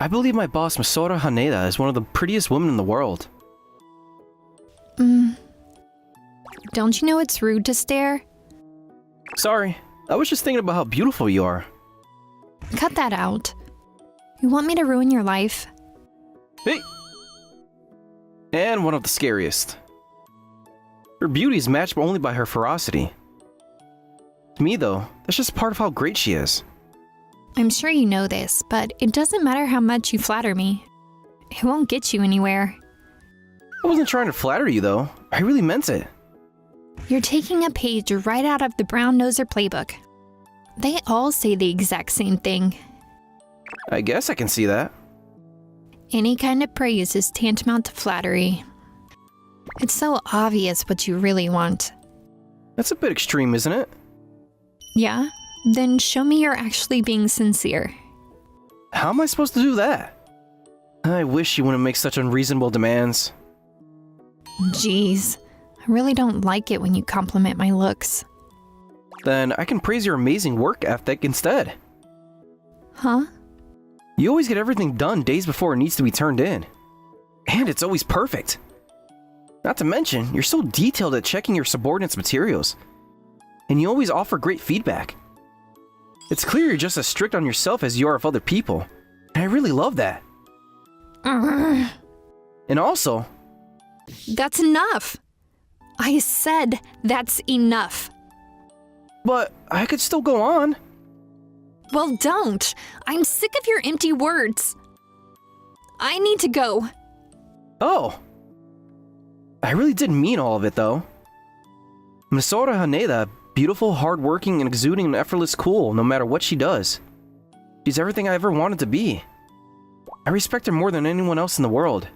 I believe my boss Misora Haneda is one of the prettiest women in the world. Don't you know it's rude to stare? Sorry, I was just thinking about how beautiful you are. Cut that out. You want me to ruin your life? Hey! And one of the scariest. Her beauty is matched only by her ferocity. To me though, that's just part of how great she is. I'm sure you know this, but it doesn't matter how much you flatter me. It won't get you anywhere. I wasn't trying to flatter you though, I really meant it. You're taking a page right out of the Brown Noser playbook. They all say the exact same thing. I guess I can see that. Any kind of praise is tantamount to flattery. It's so obvious what you really want. That's a bit extreme, isn't it? Yeah? Then show me you're actually being sincere. How am I supposed to do that? I wish you wouldn't make such unreasonable demands. Jeez, I really don't like it when you compliment my looks. Then I can praise your amazing work ethic instead. Huh? You always get everything done days before it needs to be turned in. And it's always perfect. Not to mention, you're so detailed at checking your subordinates' materials. And you always offer great feedback. It's clear you're just as strict on yourself as you are of other people. And I really love that. And also... That's enough! I said that's enough. But I could still go on. Well, don't. I'm sick of your empty words. I need to go. Oh. I really didn't mean all of it, though. Misora Haneda, beautiful, hardworking, and exuding an effortless cool no matter what she does. She's everything I ever wanted to be. I respect her more than anyone else in the world.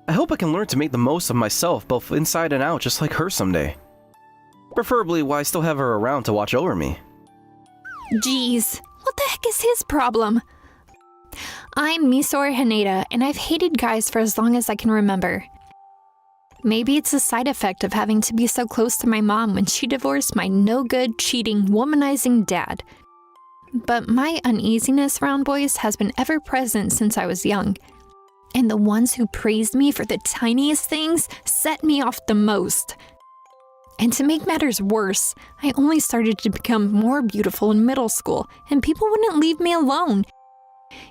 I hope I can learn to make the most of myself both inside and out just like her someday. Preferably while I still have her around to watch over me. Jeez, what the heck is his problem? I'm Misora Haneda, and I've hated guys for as long as I can remember. Maybe it's a side effect of having to be so close to my mom when she divorced my no-good, cheating, womanizing dad. But my uneasiness around boys has been ever present since I was young. And the ones who praised me for the tiniest things set me off the most. And to make matters worse, I only started to become more beautiful in middle school, and people wouldn't leave me alone.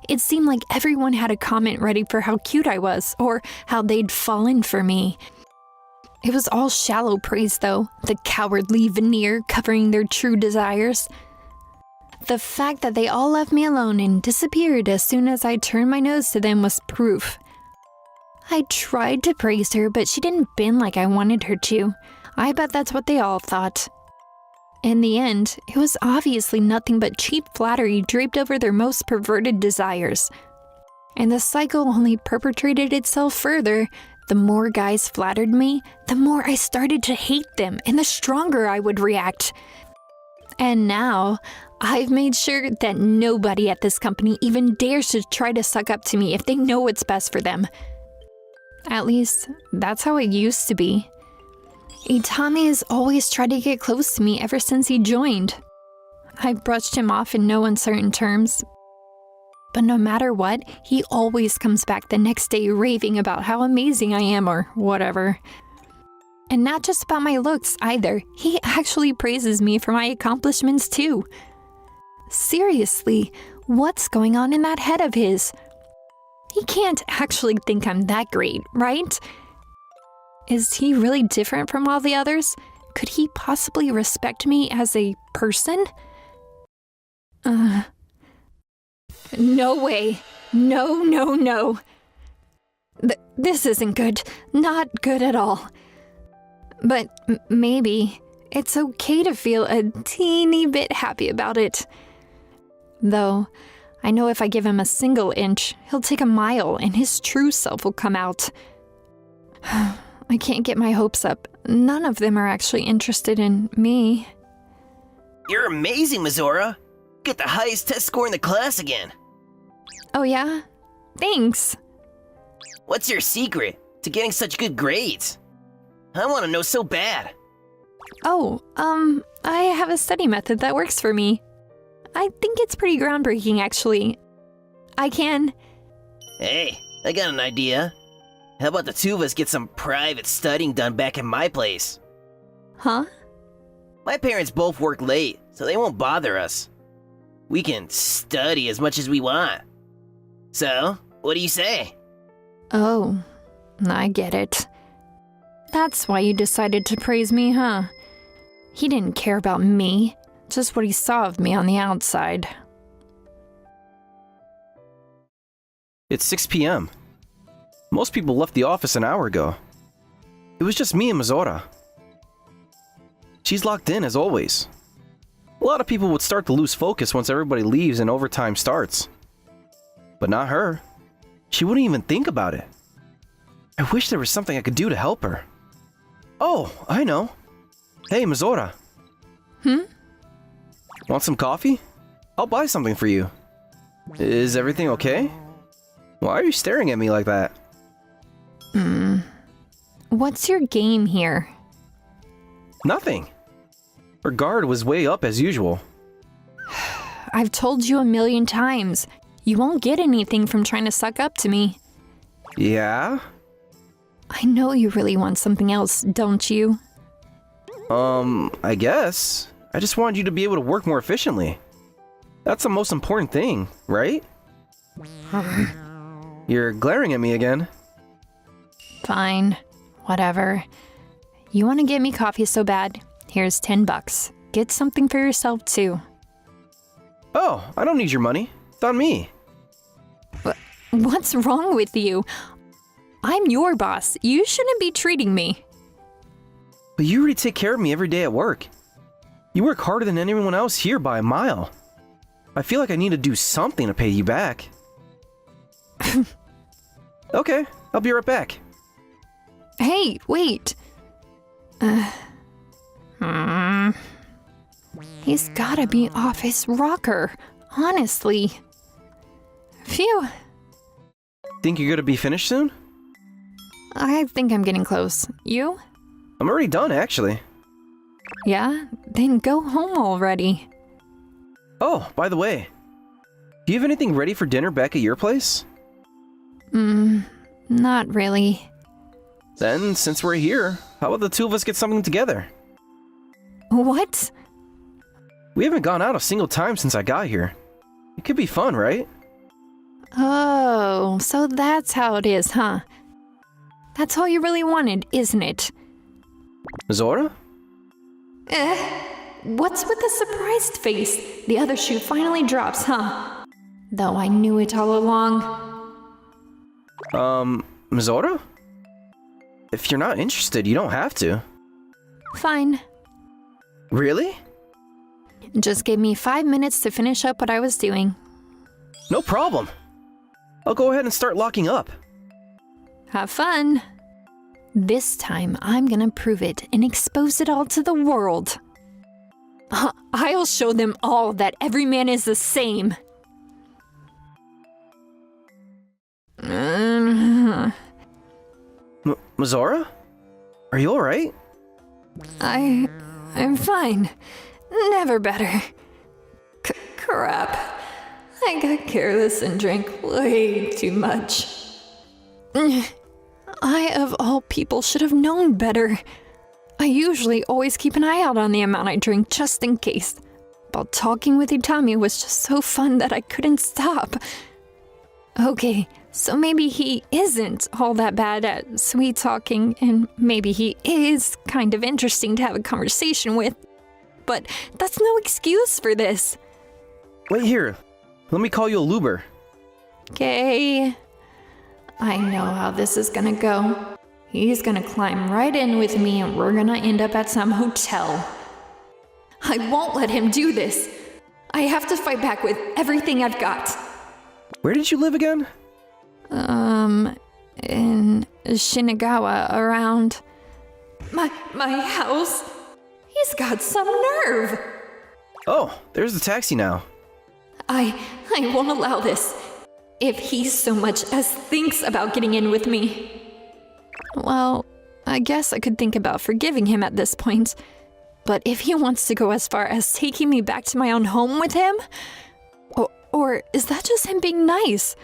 It seemed like everyone had a comment ready for how cute I was, or how they'd fallen for me. It was all shallow praise though, the cowardly veneer covering their true desires. The fact that they all left me alone and disappeared as soon as I turned my nose to them was proof. I tried to praise her, but she didn't bend like I wanted her to. I bet that's what they all thought. In the end, it was obviously nothing but cheap flattery draped over their most perverted desires. And the cycle only perpetrated itself further. The more guys flattered me, the more I started to hate them, and the stronger I would react. And now, I've made sure that nobody at this company even dares to try to suck up to me if they know what's best for them. At least, that's how it used to be. Itami has always tried to get close to me ever since he joined. I've brushed him off in no uncertain terms. But no matter what, he always comes back the next day raving about how amazing I am or whatever. And not just about my looks either, he actually praises me for my accomplishments too. Seriously, what's going on in that head of his? He can't actually think I'm that great, right? Is he really different from all the others? Could he possibly respect me as a person? No way. No. This isn't good. Not good at all. But maybe it's okay to feel a teeny bit happy about it. Though, I know if I give him a single inch, he'll take a mile and his true self will come out. I can't get my hopes up. None of them are actually interested in me. You're amazing, Misora. Get the highest test score in the class again. Oh yeah? Thanks. What's your secret to getting such good grades? I want to know so bad. Oh, I have a study method that works for me. I think it's pretty groundbreaking, actually. I can Hey, I got an idea. How about the two of us get some private studying done back at my place? Huh? My parents both work late, so they won't bother us. We can study as much as we want. So, what do you say? Oh, I get it. That's why you decided to praise me, huh? He didn't care about me, just what he saw of me on the outside. It's 6 p.m. Most people left the office an hour ago. It was just me and Misora. She's locked in as always. A lot of people would start to lose focus once everybody leaves and overtime starts. But not her. She wouldn't even think about it. I wish there was something I could do to help her. Oh, I know. Hey, Misora. Want some coffee? I'll buy something for you. Is everything okay? Why are you staring at me like that? What's your game here? Nothing. Her guard was way up as usual. I've told you a million times. You won't get anything from trying to suck up to me. Yeah? I know you really want something else, don't you? I guess. I just wanted you to be able to work more efficiently. That's the most important thing, right? You're glaring at me again. Fine. Whatever. You want to get me coffee so bad? Here's $10. Get something for yourself, too. Oh, I don't need your money. It's on me. What's wrong with you? I'm your boss. You shouldn't be treating me. But you already take care of me every day at work. You work harder than anyone else here by a mile. I feel like I need to do something to pay you back. Okay, I'll be right back. Hey, wait. He's gotta be off his rocker, honestly. Phew. Think you're gonna be finished soon? I think I'm getting close. You? I'm already done, actually. Yeah? Then go home already. Oh, by the way, do you have anything ready for dinner back at your place? Not really. Then, since we're here, how about the two of us get something together? What? We haven't gone out a single time since I got here. It could be fun, right? Oh, so that's how it is, huh? That's all you really wanted, isn't it? Misora? What's with the surprised face? The other shoe finally drops, huh? Though I knew it all along. Misora? If you're not interested, you don't have to. Fine. Really? Just give me 5 minutes to finish up what I was doing. No problem. I'll go ahead and start locking up. Have fun. This time, I'm gonna prove it and expose it all to the world. I'll show them all that every man is the same. Misora? Are you alright? I'm fine. Never better. Crap. I got careless and drank way too much. I, of all people, should have known better. I usually always keep an eye out on the amount I drink just in case. But talking with Itami was just so fun that I couldn't stop. Okay, so maybe he isn't all that bad at sweet talking, and maybe he is kind of interesting to have a conversation with. But that's no excuse for this. Wait here. Let me call you a luber. Okay. I know how this is gonna go. He's gonna climb right in with me and we're gonna end up at some hotel. I won't let him do this. I have to fight back with everything I've got. Where did you live again? In Shinagawa, around my house. He's got some nerve. Oh, there's the taxi now. I won't allow this. If he so much as thinks about getting in with me. Well, I guess I could think about forgiving him at this point. But if he wants to go as far as taking me back to my own home with him? Or is that just him being nice?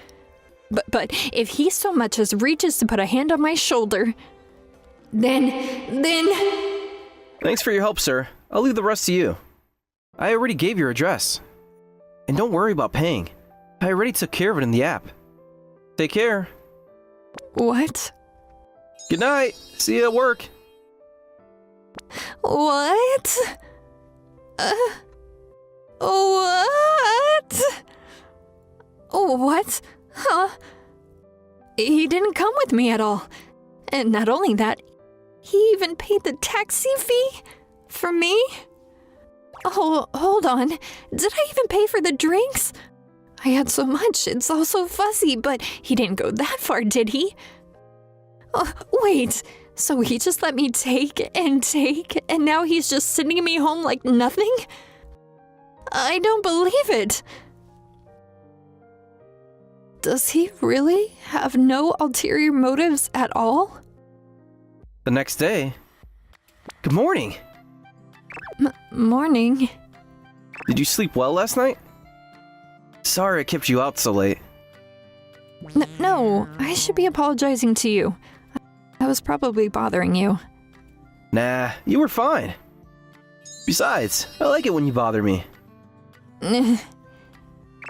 But if he so much as reaches to put a hand on my shoulder, then... Thanks for your help, sir. I'll leave the rest to you. I already gave your address. And don't worry about paying. I already took care of it in the app. Take care. What? Good night. See you at work. What? What? What? Huh? He didn't come with me at all. And not only that, he even paid the taxi fee for me? Oh, hold on. Did I even pay for the drinks? I had so much, it's all so fuzzy, but he didn't go that far, did he? Oh, wait, so he just let me take, and now he's just sending me home like nothing? I don't believe it. Does he really have no ulterior motives at all? The next day. Good morning. Morning. Did you sleep well last night? Sorry I kept you out so late. No, I should be apologizing to you. I was probably bothering you. Nah, you were fine. Besides, I like it when you bother me.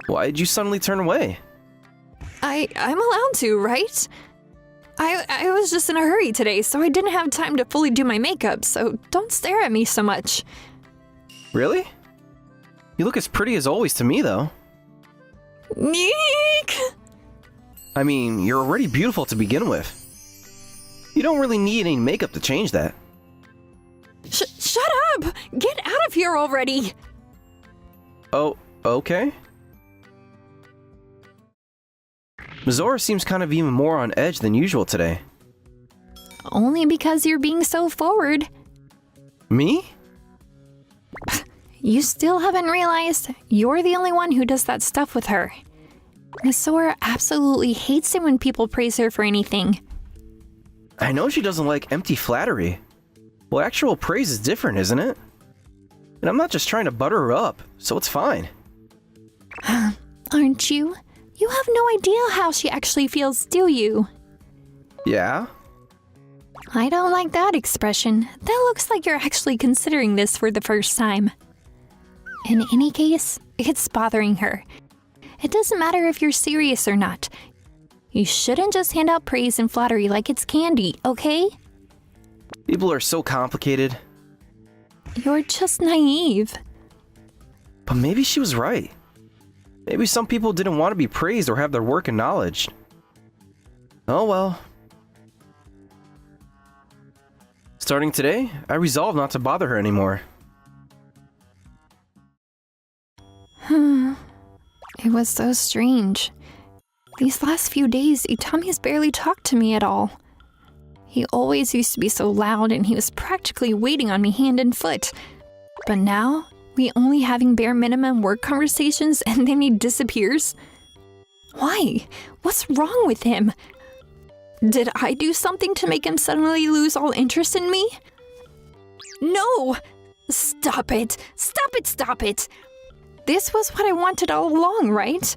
Why did you suddenly turn away? I'm allowed to, right? I was just in a hurry today, so I didn't have time to fully do my makeup, so don't stare at me so much. Really? You look as pretty as always to me, though. Neek! I mean, you're already beautiful to begin with. You don't really need any makeup to change that. Shut up! Get out of here already! Oh, okay. Mizora seems kind of even more on edge than usual today. Only because you're being so forward. Me? You still haven't realized you're the only one who does that stuff with her. Mizora absolutely hates it when people praise her for anything. I know she doesn't like empty flattery. Well, actual praise is different, isn't it? And I'm not just trying to butter her up, so it's fine. Aren't you? You have no idea how she actually feels, do you? Yeah? I don't like that expression. That looks like you're actually considering this for the first time. In any case, it's bothering her. It doesn't matter if you're serious or not. You shouldn't just hand out praise and flattery like it's candy, okay? People are so complicated. You're just naive. But maybe she was right. Maybe some people didn't want to be praised or have their work acknowledged. Oh well. Starting today, I resolve not to bother her anymore. It was so strange. These last few days, Itami's barely talked to me at all. He always used to be so loud and he was practically waiting on me hand and foot. But now, we only having bare minimum work conversations and then he disappears? Why? What's wrong with him? Did I do something to make him suddenly lose all interest in me? No! Stop it! Stop it! Stop it! This was what I wanted all along, right?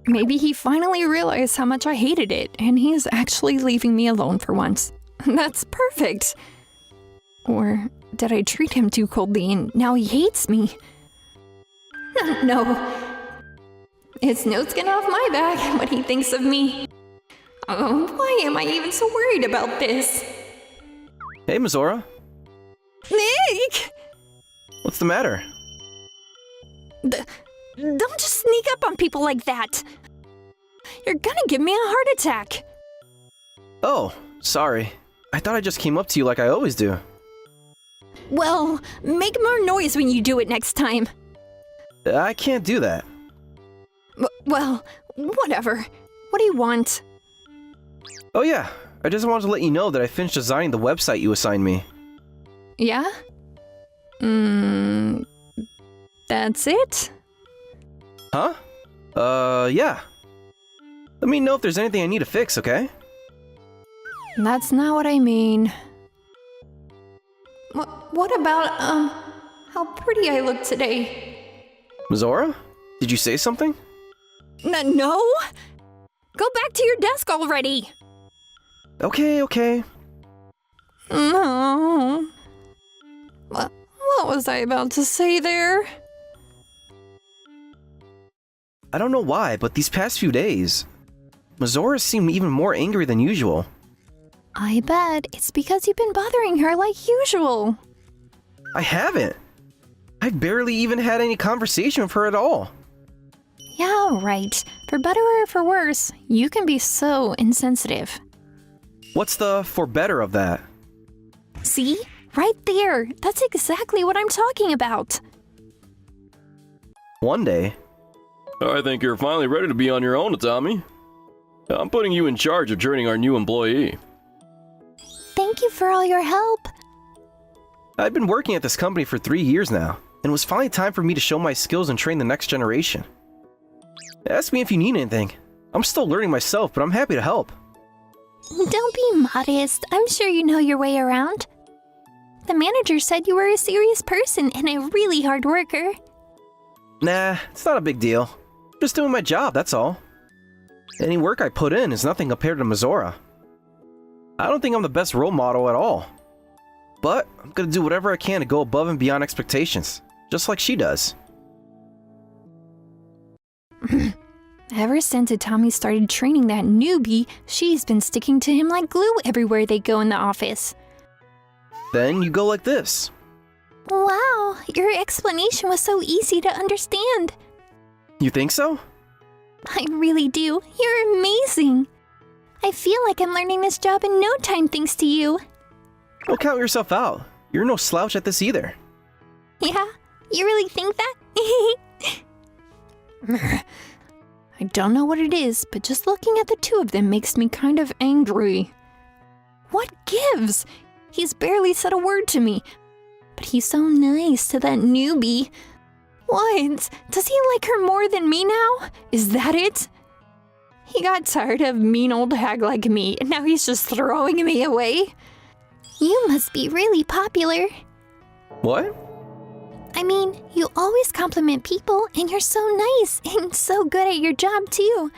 Maybe he finally realized how much I hated it, and he's actually leaving me alone for once. That's perfect! Or did I treat him too coldly and now he hates me? No. It's no skin off my back what he thinks of me. Why am I even so worried about this? Hey, Mizora. Nick! What's the matter? Don't just sneak up on people like that. You're gonna give me a heart attack. Oh, sorry. I thought I just came up to you like I always do. Well, make more noise when you do it next time. I can't do that. Well, whatever. What do you want? Oh yeah, I just wanted to let you know that I finished designing the website you assigned me. Yeah? That's it? Huh? Yeah. Let me know if there's anything I need to fix, okay? That's not what I mean. What about, how pretty I look today? Mizora? Did you say something? No? Go back to your desk already! Okay. No. What was I about to say there? I don't know why, but these past few days, Mizora seemed even more angry than usual. I bet it's because you've been bothering her like usual. I haven't. I've barely even had any conversation with her at all. Yeah, right. For better or for worse, you can be so insensitive. What's the for better of that? See? Right there. That's exactly what I'm talking about. One day. I think you're finally ready to be on your own, Atami. I'm putting you in charge of training our new employee. Thank you for all your help. I've been working at this company for 3 years now, and it was finally time for me to show my skills and train the next generation. Ask me if you need anything. I'm still learning myself, but I'm happy to help. Don't be modest. I'm sure you know your way around. The manager said you were a serious person and a really hard worker. Nah, it's not a big deal. Just doing my job, that's all. Any work I put in is nothing compared to Mizora. I don't think I'm the best role model at all. But I'm gonna do whatever I can to go above and beyond expectations, just like she does. Ever since Atami started training that newbie, she's been sticking to him like glue everywhere they go in the office. Then you go like this. Wow, your explanation was so easy to understand. You think so? I really do. You're amazing. I feel like I'm learning this job in no time thanks to you. Don't count yourself out. You're no slouch at this either. Yeah? You really think that? I don't know what it is, but just looking at the two of them makes me kind of angry. What gives? He's barely said a word to me, but he's so nice to that newbie. What? Does he like her more than me now? Is that it? He got tired of mean old hag like me, and now he's just throwing me away. You must be really popular. What? I mean, you always compliment people, and you're so nice and so good at your job, too.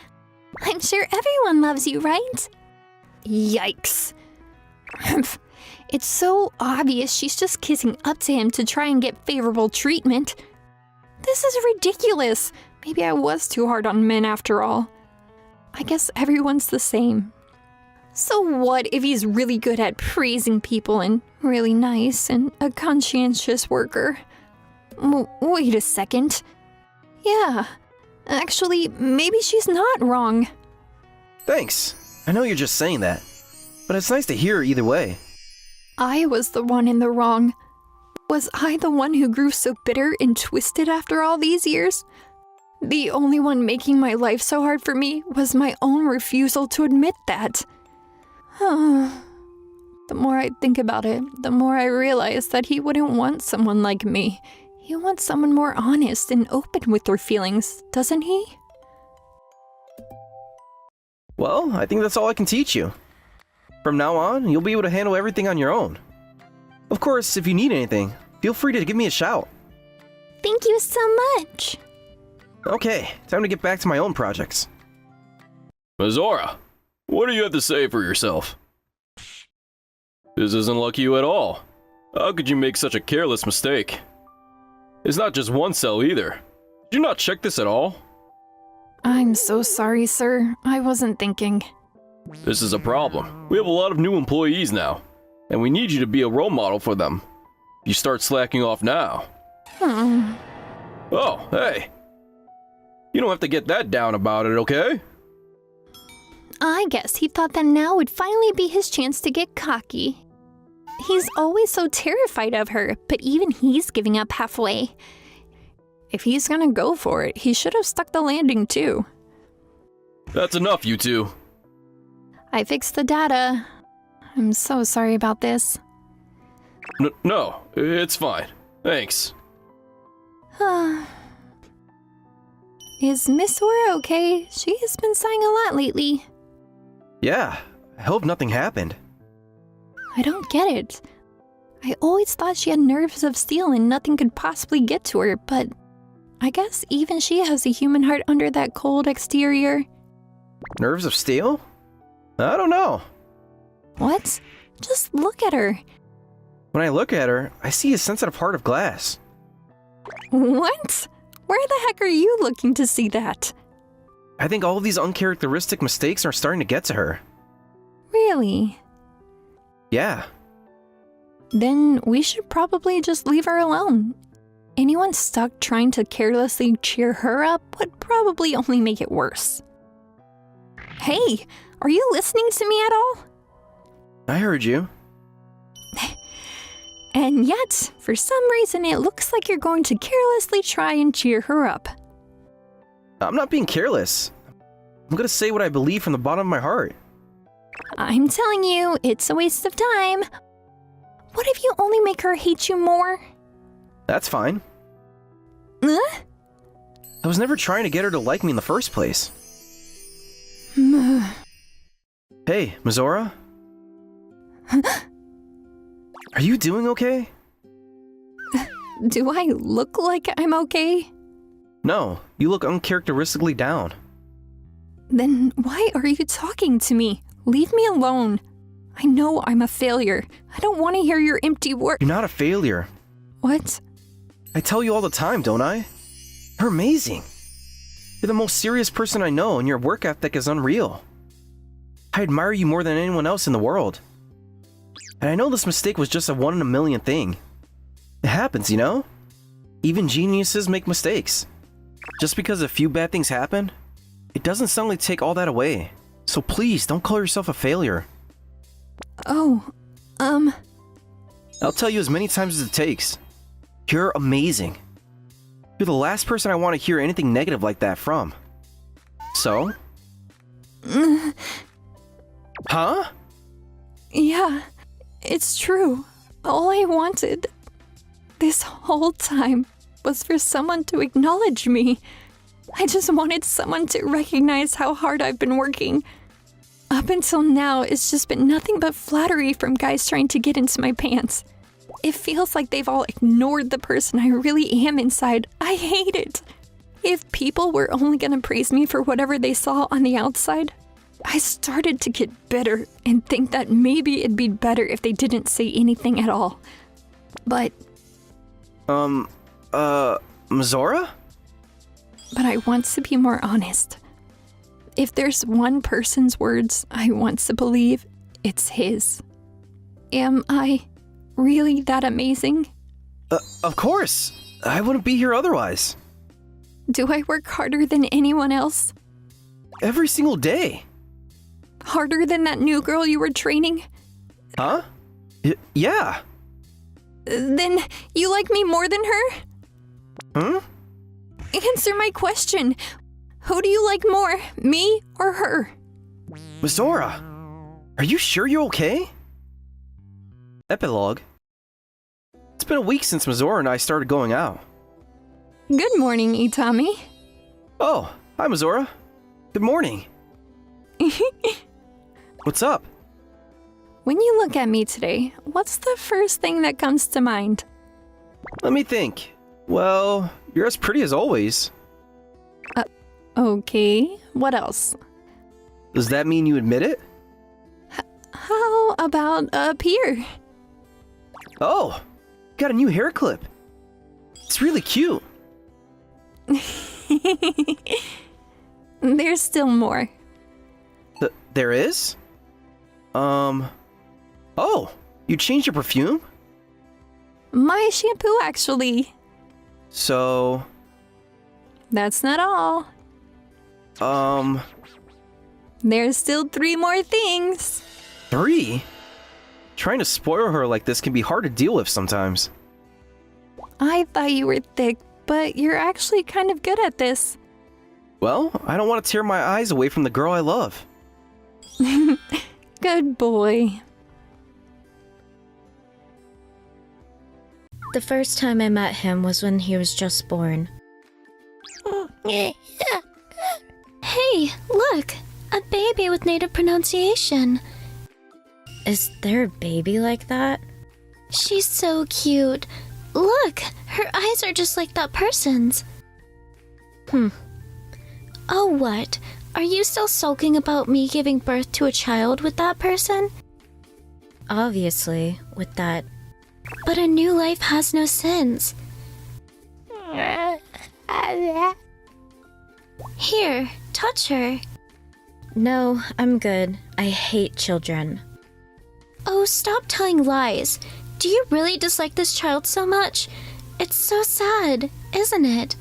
I'm sure everyone loves you, right? Yikes. It's so obvious she's just kissing up to him to try and get favorable treatment. This is ridiculous. Maybe I was too hard on men after all. I guess everyone's the same. So what if he's really good at praising people and really nice and a conscientious worker? Wait a second. Yeah, actually, maybe she's not wrong. Thanks. I know you're just saying that, but it's nice to hear either way. I was the one in the wrong. Was I the one who grew so bitter and twisted after all these years? The only one making my life so hard for me was my own refusal to admit that. The more I think about it, the more I realize that he wouldn't want someone like me. He wants someone more honest and open with their feelings, doesn't he? Well, I think that's all I can teach you. From now on, you'll be able to handle everything on your own. Of course, if you need anything, feel free to give me a shout. Thank you so much. Okay, time to get back to my own projects. Mizora, what do you have to say for yourself? This isn't like you at all. How could you make such a careless mistake? It's not just one cell either. Did you not check this at all? I'm so sorry, sir. I wasn't thinking. This is a problem. We have a lot of new employees now, and we need you to be a role model for them. You start slacking off now. Oh, hey. You don't have to get that down about it, okay? I guess he thought that now would finally be his chance to get cocky. He's always so terrified of her, but even he's giving up halfway. If he's gonna go for it, he should have stuck the landing too. That's enough, you two. I fixed the data. I'm so sorry about this. No, it's fine. Thanks. Is Miss Sora okay? She has been sighing a lot lately. Yeah, I hope nothing happened. I don't get it. I always thought she had nerves of steel and nothing could possibly get to her, but I guess even she has a human heart under that cold exterior. Nerves of steel? I don't know. What? Just look at her. When I look at her, I see a sensitive heart of glass. What? Where the heck are you looking to see that? I think all of these uncharacteristic mistakes are starting to get to her. Really? Yeah. Then we should probably just leave her alone. Anyone stuck trying to carelessly cheer her up would probably only make it worse. Hey, are you listening to me at all? I heard you. And yet, for some reason, it looks like you're going to carelessly try and cheer her up. I'm not being careless. I'm gonna say what I believe from the bottom of my heart. I'm telling you, it's a waste of time. What if you only make her hate you more? That's fine. Huh? I was never trying to get her to like me in the first place. Hey, Mizora? Are you doing okay? Do I look like I'm okay? No, you look uncharacteristically down. Then why are you talking to me? Leave me alone. I know I'm a failure. I don't want to hear your empty words. You're not a failure. What? I tell you all the time, don't I? You're amazing. You're the most serious person I know, and your work ethic is unreal. I admire you more than anyone else in the world. And I know this mistake was just a 1 in a million thing. It happens, you know? Even geniuses make mistakes. Just because a few bad things happen, it doesn't suddenly take all that away. So please, don't call yourself a failure. Oh, I'll tell you as many times as it takes. You're amazing. You're the last person I want to hear anything negative like that from. So? Huh? Yeah, it's true. All I wanted this whole time was for someone to acknowledge me. I just wanted someone to recognize how hard I've been working. Up until now, it's just been nothing but flattery from guys trying to get into my pants. It feels like they've all ignored the person I really am inside. I hate it. If people were only gonna praise me for whatever they saw on the outside, I started to get bitter and think that maybe it'd be better if they didn't say anything at all. But Mizora? But I want to be more honest. If there's one person's words I want to believe, it's his. Am I really that amazing? Of course. I wouldn't be here otherwise. Do I work harder than anyone else? Every single day. Harder than that new girl you were training? Huh? Yeah. Then you like me more than her? Huh? Answer my question. Who do you like more, me or her? Mizora, are you sure you're okay? Epilogue. It's been a week since Mizora and I started going out. Good morning, Itami. Oh, hi Mizora. Good morning. What's up? When you look at me today, what's the first thing that comes to mind? Let me think. Well, you're as pretty as always. Okay, what else? Does that mean you admit it? How about up here? Oh, got a new hair clip. It's really cute. There's still more. There is? Oh, you changed your perfume? My shampoo, actually. So, That's not all. There's still 3 more things. 3? Trying to spoil her like this can be hard to deal with sometimes. I thought you were thick, but you're actually kind of good at this. Well, I don't want to tear my eyes away from the girl I love. Good boy. The first time I met him was when he was just born. Hey, look! A baby with native pronunciation. Is there a baby like that? She's so cute. Look! Her eyes are just like that person's. Oh, what? Are you still sulking about me giving birth to a child with that person? Obviously, with that. But a new life has no sins. Here, touch her. No, I'm good. I hate children. Oh, stop telling lies. Do you really dislike this child so much? It's so sad, isn't it?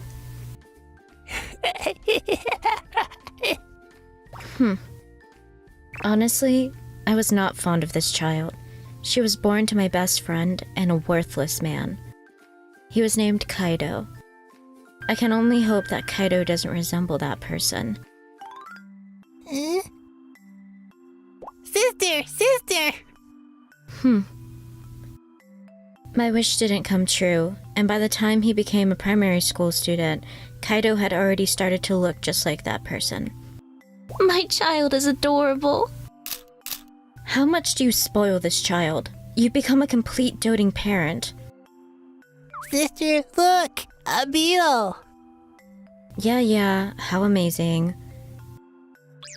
Honestly, I was not fond of this child. She was born to my best friend and a worthless man. He was named Kaito. I can only hope that Kaito doesn't resemble that person. Sister! My wish didn't come true, and by the time he became a primary school student, Kaito had already started to look just like that person. My child is adorable. How much do you spoil this child? You become a complete doting parent. Sister, look! A beetle! Yeah, how amazing.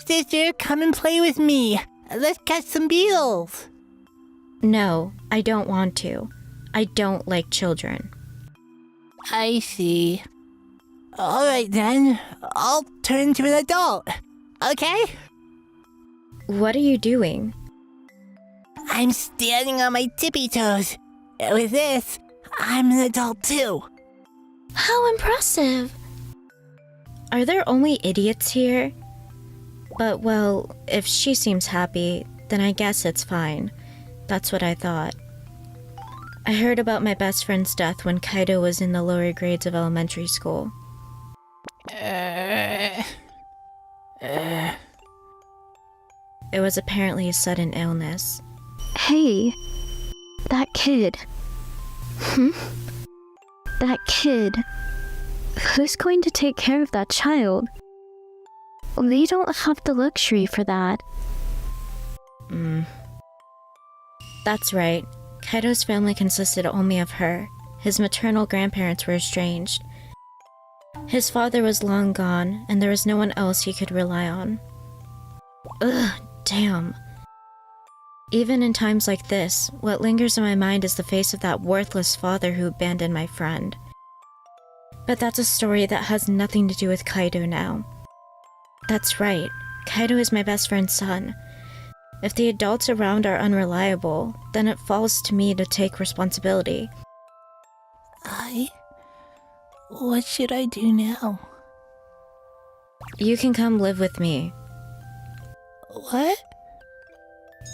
Sister, come and play with me! Let's catch some beetles! No, I don't want to. I don't like children. I see. Alright then, I'll turn into an adult, okay? What are you doing? I'm standing on my tippy toes. With this, I'm an adult too. How impressive! Are there only idiots here? But well, if she seems happy, then I guess it's fine. That's what I thought. I heard about my best friend's death when Kaito was in the lower grades of elementary school. It was apparently a sudden illness. Hey, that kid. That kid. Who's going to take care of that child? They don't have the luxury for that. That's right. Kaito's family consisted only of her. His maternal grandparents were estranged. His father was long gone, and there was no one else he could rely on. Ugh, damn. Even in times like this, what lingers in my mind is the face of that worthless father who abandoned my friend. But that's a story that has nothing to do with Kaito now. That's right, Kaito is my best friend's son. If the adults around are unreliable, then it falls to me to take responsibility. What should I do now? You can come live with me. What?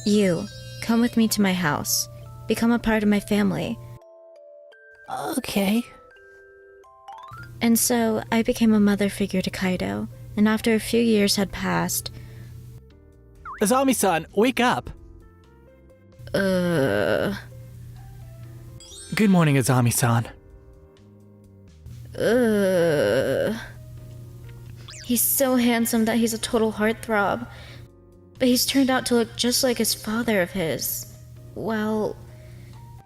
You, come with me to my house. Become a part of my family. Okay. And so, I became a mother figure to Kaito, and after a few years had passed... Azami-san, wake up! Good morning, Azami-san. He's so handsome that he's a total heartthrob. But he's turned out to look just like his father of his. Well...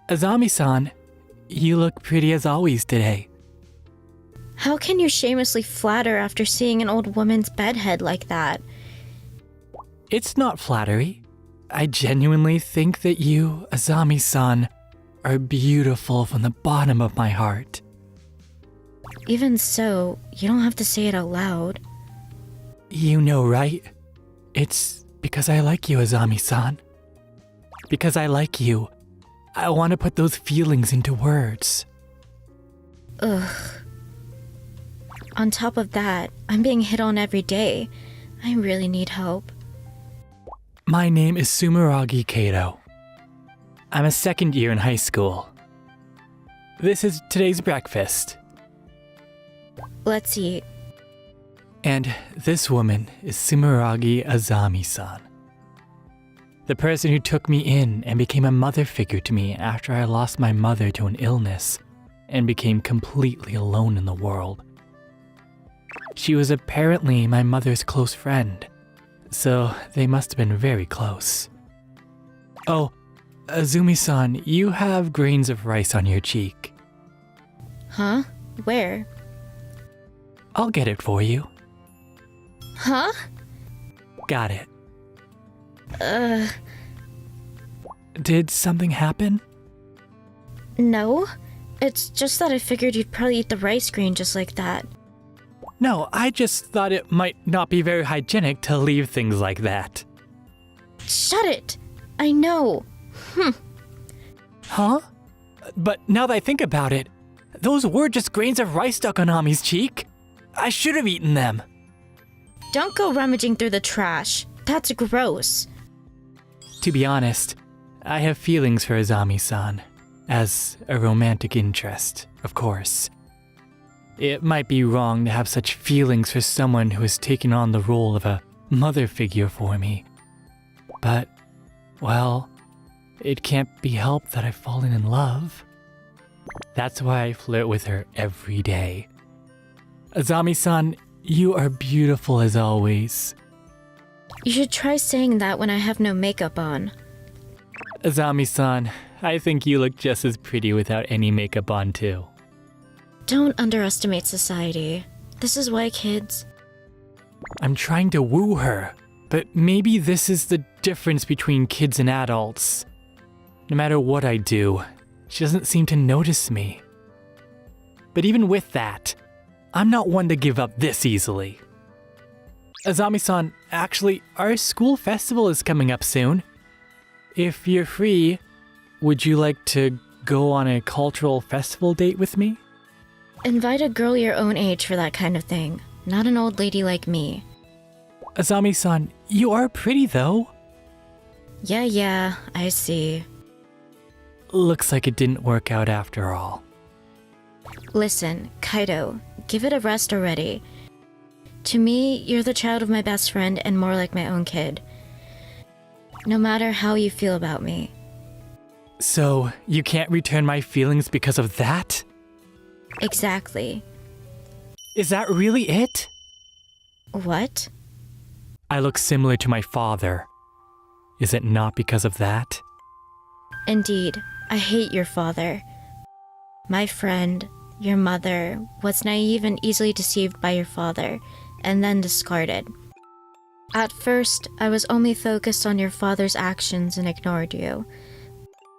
Azami-san, you look pretty as always today. How can you shamelessly flatter after seeing an old woman's bedhead like that? It's not flattery. I genuinely think that you, Azami-san, are beautiful from the bottom of my heart. Even so, you don't have to say it out loud. You know, right? It's because I like you, Azami-san. Because I like you, I want to put those feelings into words. Ugh. On top of that, I'm being hit on every day. I really need help. My name is Sumeragi Kaito. I'm a second year in high school. This is today's breakfast. Let's eat. And this woman is Sumeragi Azami-san. The person who took me in and became a mother figure to me after I lost my mother to an illness and became completely alone in the world. She was apparently my mother's close friend, so they must have been very close. Oh, Azumi-san, you have grains of rice on your cheek. Huh? Where? I'll get it for you. Huh? Got it. Did something happen? No. It's just that I figured you'd probably eat the rice grain just like that. No, I just thought it might not be very hygienic to leave things like that. Shut it! I know. Huh? But now that I think about it, those were just grains of rice stuck on Ami's cheek. I should have eaten them. Don't go rummaging through the trash. That's gross. To be honest, I have feelings for Azami-san. As a romantic interest, of course. It might be wrong to have such feelings for someone who has taken on the role of a mother figure for me. But, well, it can't be helped that I've fallen in love. That's why I flirt with her every day. Azami-san, you are beautiful as always. You should try saying that when I have no makeup on. Azami-san, I think you look just as pretty without any makeup on too. Don't underestimate society. This is why kids... I'm trying to woo her, but maybe this is the difference between kids and adults. No matter what I do, she doesn't seem to notice me. But even with that, I'm not one to give up this easily. Azami-san, actually, our school festival is coming up soon. If you're free, would you like to go on a cultural festival date with me? Invite a girl your own age for that kind of thing, not an old lady like me. Azami-san, you are pretty though. Yeah, I see. Looks like it didn't work out after all. Listen, Kaito, give it a rest already. To me, you're the child of my best friend and more like my own kid. No matter how you feel about me. So, you can't return my feelings because of that? Exactly. Is that really it? What? I look similar to my father. Is it not because of that? Indeed, I hate your father. My friend, your mother, was naive and easily deceived by your father, and then discarded. At first, I was only focused on your father's actions and ignored you.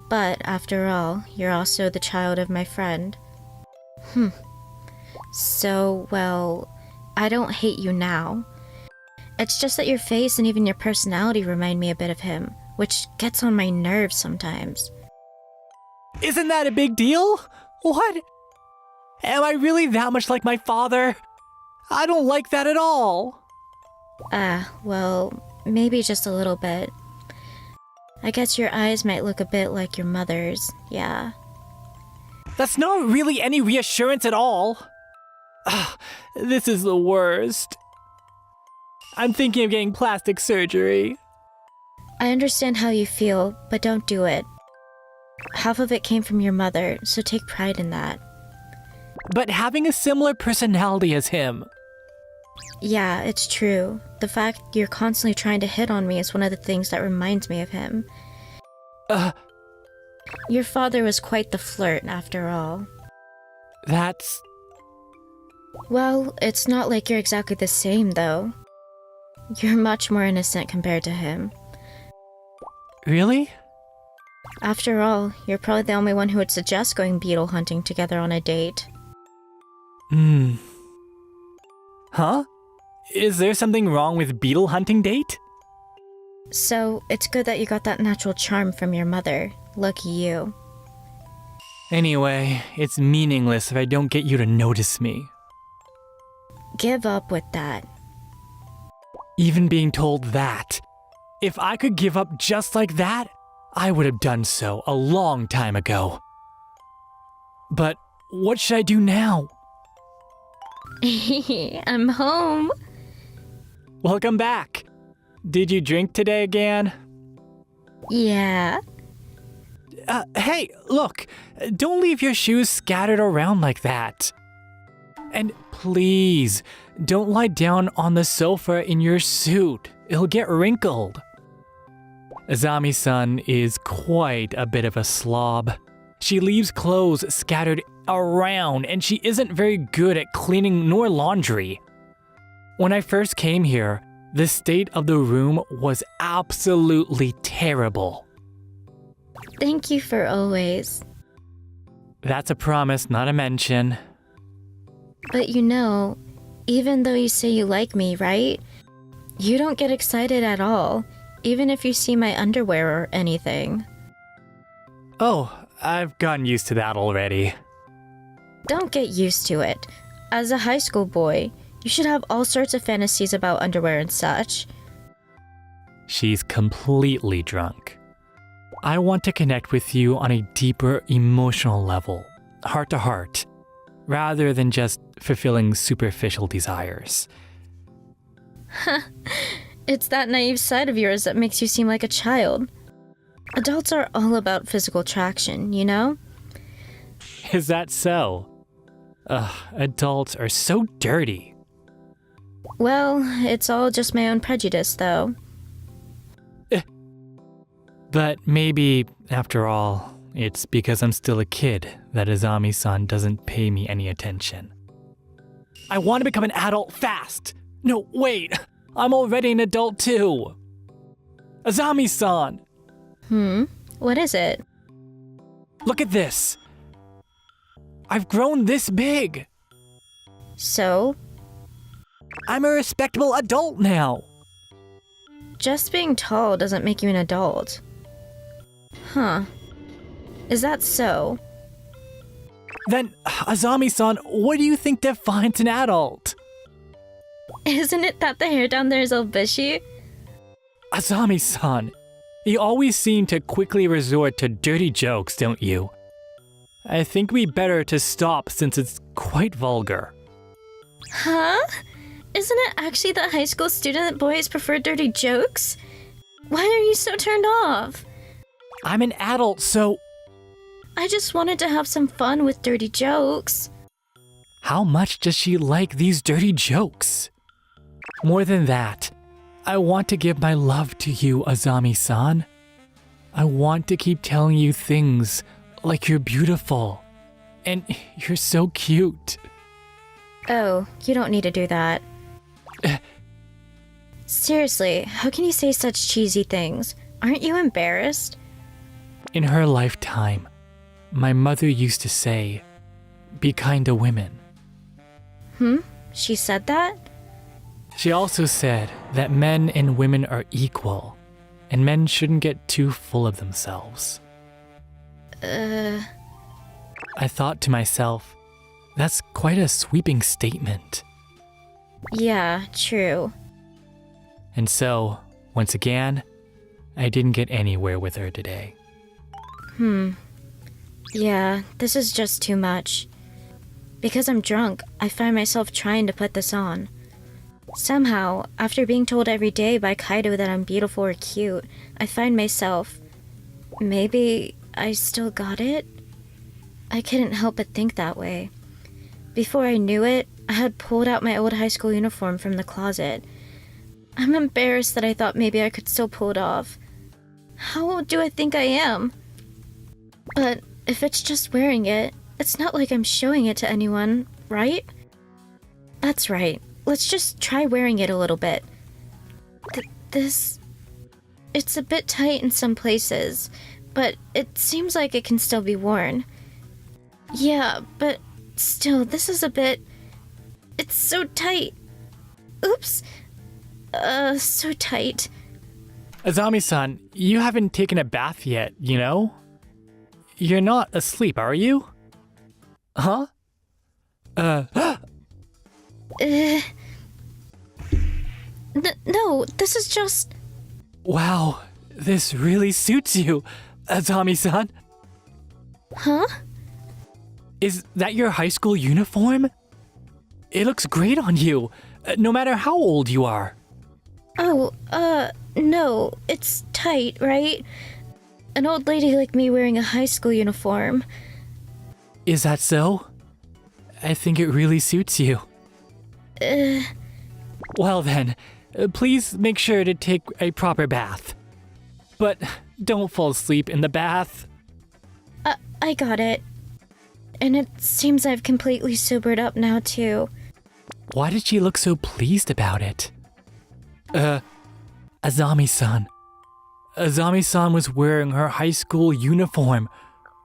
But after all, you're also the child of my friend. So, well, I don't hate you now. It's just that your face and even your personality remind me a bit of him, which gets on my nerves sometimes. Isn't that a big deal? What? Am I really that much like my father? I don't like that at all. Well, maybe just a little bit. I guess your eyes might look a bit like your mother's, yeah. That's not really any reassurance at all. This is the worst. I'm thinking of getting plastic surgery. I understand how you feel, but don't do it. Half of it came from your mother, so take pride in that. But having a similar personality as him. Yeah, it's true. The fact you're constantly trying to hit on me is one of the things that reminds me of him. Your father was quite the flirt, after all. That's... Well, it's not like you're exactly the same, though. You're much more innocent compared to him. Really? After all, you're probably the only one who would suggest going beetle hunting together on a date. Huh? Is there something wrong with beetle hunting date? So, it's good that you got that natural charm from your mother. Lucky you. Anyway, it's meaningless if I don't get you to notice me. Give up with that. Even being told that. If I could give up just like that, I would have done so a long time ago. But what should I do now? I'm home. Welcome back. Did you drink today again? Yeah. Hey, look, don't leave your shoes scattered around like that. And please, don't lie down on the sofa in your suit. It'll get wrinkled. Azami-san is quite a bit of a slob. She leaves clothes scattered around, and she isn't very good at cleaning nor laundry. When I first came here, The state of the room was absolutely terrible. Thank you for always. That's a promise, not a mention. But you know, even though you say you like me, right? You don't get excited at all, even if you see my underwear or anything. Oh, I've gotten used to that already. Don't get used to it. As a high school boy, you should have all sorts of fantasies about underwear and such. She's completely drunk. I want to connect with you on a deeper emotional level, heart to heart, rather than just fulfilling superficial desires. It's that naive side of yours that makes you seem like a child. Adults are all about physical attraction, you know? Is that so? Ugh, adults are so dirty. Well, it's all just my own prejudice, though. But maybe, after all, it's because I'm still a kid that Azami-san doesn't pay me any attention. I want to become an adult fast! No, wait! I'm already an adult too! Azami-san! What is it? Look at this! I've grown this big! So? I'm a respectable adult now! Just being tall doesn't make you an adult. Huh. Is that so? Then, Azami-san, what do you think defines an adult? Isn't it that the hair down there is all bushy? Azami-san, you always seem to quickly resort to dirty jokes, don't you? I think we better to stop since it's quite vulgar. Huh? Isn't it actually that high school student boys prefer dirty jokes? Why are you so turned off? I'm an adult, so... I just wanted to have some fun with dirty jokes. How much does she like these dirty jokes? More than that, I want to give my love to you, Azami-san. I want to keep telling you things like you're beautiful and you're so cute. Oh, you don't need to do that. Seriously, how can you say such cheesy things? Aren't you embarrassed? In her lifetime, my mother used to say, "Be kind to women." She said that? She also said that men and women are equal, and men shouldn't get too full of themselves. I thought to myself, that's quite a sweeping statement. Yeah, true. And so, once again, I didn't get anywhere with her today. Yeah, this is just too much. Because I'm drunk, I find myself trying to put this on. Somehow, after being told every day by Kaito that I'm beautiful or cute, I find myself... Maybe I still got it? I couldn't help but think that way. Before I knew it, I had pulled out my old high school uniform from the closet. I'm embarrassed that I thought maybe I could still pull it off. How old do I think I am? But if it's just wearing it, it's not like I'm showing it to anyone, right? That's right. Let's just try wearing it a little bit. It's a bit tight in some places, but it seems like it can still be worn. Yeah, but still, this is a bit... It's so tight. Oops. So tight. Azami-san, you haven't taken a bath yet, you know? You're not asleep, are you? Huh? No, this is just... Wow, this really suits you, Azami-san. Huh? Is that your high school uniform? It looks great on you, no matter how old you are. Oh, no, it's tight, right? An old lady like me wearing a high school uniform. Is that so? I think it really suits you. Well then, please make sure to take a proper bath. But don't fall asleep in the bath. I got it. And it seems I've completely sobered up now, too. Why did she look so pleased about it? Azami-san. Azami-san was wearing her high school uniform.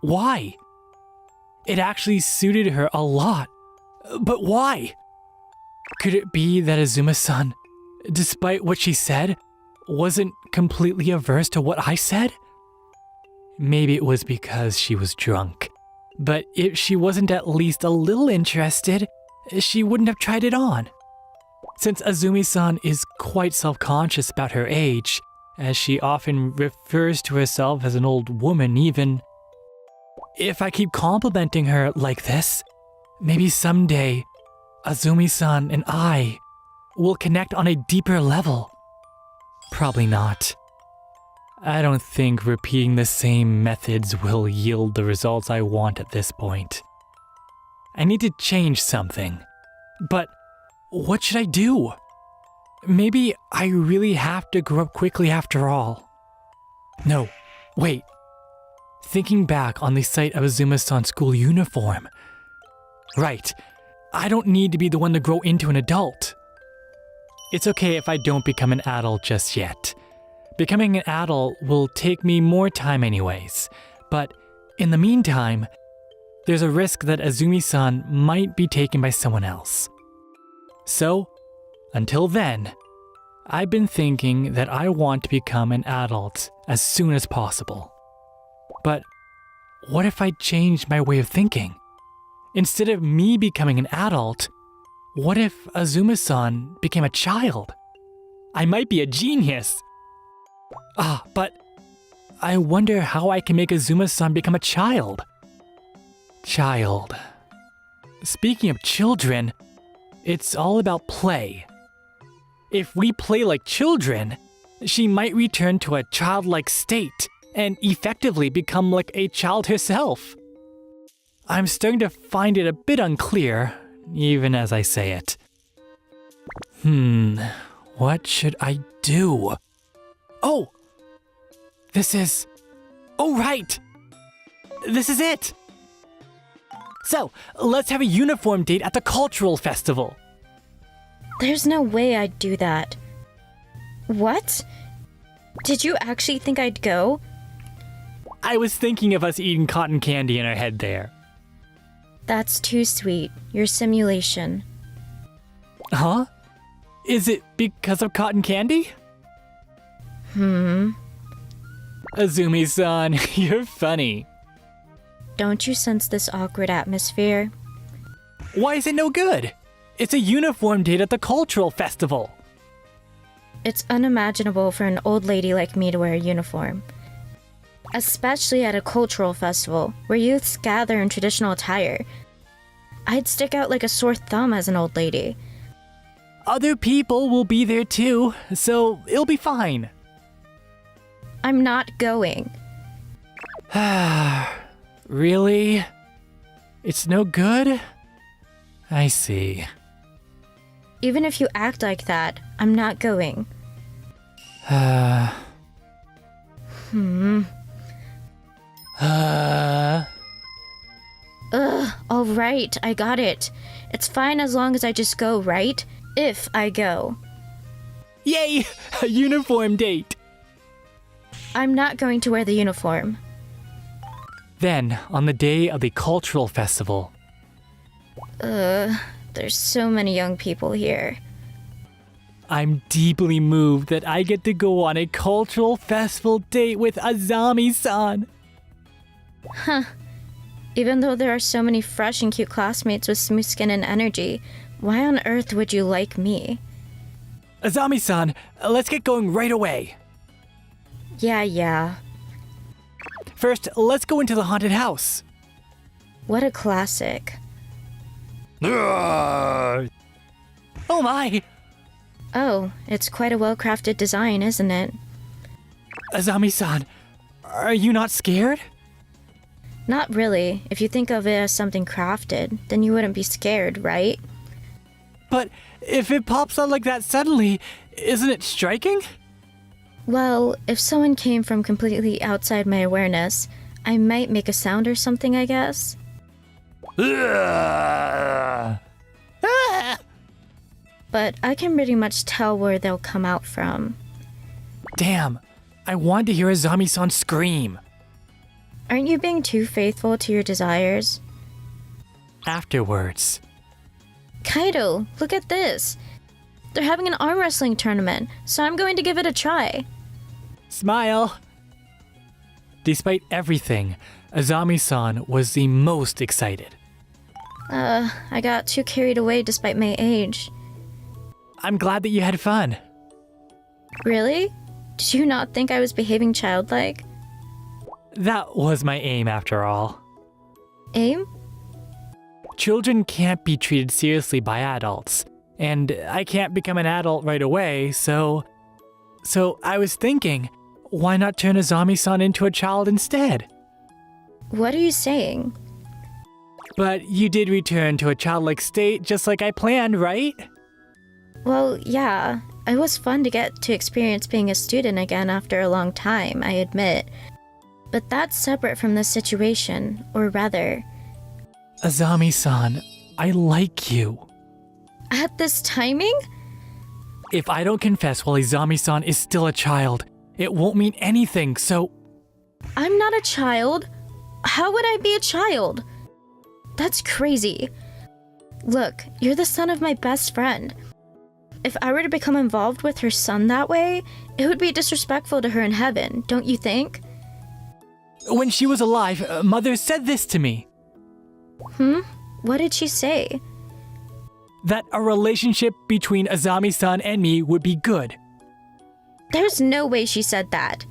Why? It actually suited her a lot. But why? Could it be that Azuma-san, despite what she said, wasn't completely averse to what I said? Maybe it was because she was drunk. But if she wasn't at least a little interested, she wouldn't have tried it on. Since Azumi-san is quite self-conscious about her age, as she often refers to herself as an old woman even, if I keep complimenting her like this, maybe someday Azumi-san and I will connect on a deeper level. Probably not. I don't think repeating the same methods will yield the results I want at this point. I need to change something. But what should I do? Maybe I really have to grow up quickly after all. No, wait. Thinking back on the sight of Azuma-san's school uniform. Right, I don't need to be the one to grow into an adult. It's okay if I don't become an adult just yet. Becoming an adult will take me more time anyways, but in the meantime, there's a risk that Azumi-san might be taken by someone else. So, until then, I've been thinking that I want to become an adult as soon as possible. But what if I changed my way of thinking? Instead of me becoming an adult, what if Azuma-san became a child? I might be a genius! But I wonder how I can make Azuma-san become a child. Child. Speaking of children, it's all about play. If we play like children, she might return to a childlike state and effectively become like a child herself. I'm starting to find it a bit unclear, even as I say it. What should I do? Oh! This is it! So, let's have a uniform date at the cultural festival. There's no way I'd do that. What? Did you actually think I'd go? I was thinking of us eating cotton candy in our head there. That's too sweet. Your simulation. Huh? Is it because of cotton candy? Azumi-san, you're funny. Don't you sense this awkward atmosphere? Why is it no good? It's a uniform date at the cultural festival. It's unimaginable for an old lady like me to wear a uniform. Especially at a cultural festival, where youths gather in traditional attire. I'd stick out like a sore thumb as an old lady. Other people will be there too, so it'll be fine. I'm not going. Really? It's no good? I see. Even if you act like that, I'm not going. Alright, I got it. It's fine as long as I just go, right? If I go. Yay! A uniform date! I'm not going to wear the uniform. Then, on the day of the cultural festival. There's so many young people here. I'm deeply moved that I get to go on a cultural festival date with Azami-san. Even though there are so many fresh and cute classmates with smooth skin and energy, why on earth would you like me? Azami-san, let's get going right away. Yeah. First, let's go into the haunted house. What a classic. Oh my! Oh, it's quite a well-crafted design, isn't it? Azami-san, are you not scared? Not really. If you think of it as something crafted, then you wouldn't be scared, right? But if it pops out like that suddenly, isn't it striking? Well, if someone came from completely outside my awareness, I might make a sound or something, I guess. but I can pretty much tell where they'll come out from. Damn, I wanted to hear Azami-san scream. Aren't you being too faithful to your desires? Afterwards. Kaito, look at this. They're having an arm wrestling tournament, so I'm going to give it a try. Smile! Despite everything, Azami-san was the most excited. I got too carried away despite my age. I'm glad that you had fun. Really? Did you not think I was behaving childlike? That was my aim after all. Aim? Children can't be treated seriously by adults, and I can't become an adult right away, so I was thinking, why not turn Azami-san into a child instead? What are you saying? But you did return to a childlike state just like I planned, right? Well, yeah. It was fun to get to experience being a student again after a long time, I admit. But that's separate from this situation, or rather... Azami-san, I like you. At this timing? If I don't confess while Azami-san is still a child, it won't mean anything, so... I'm not a child. How would I be a child? That's crazy. Look, you're the son of my best friend. If I were to become involved with her son that way, it would be disrespectful to her in heaven, don't you think? When she was alive, Mother said this to me. What did she say? That a relationship between Azami-san and me would be good. There's no way she said that.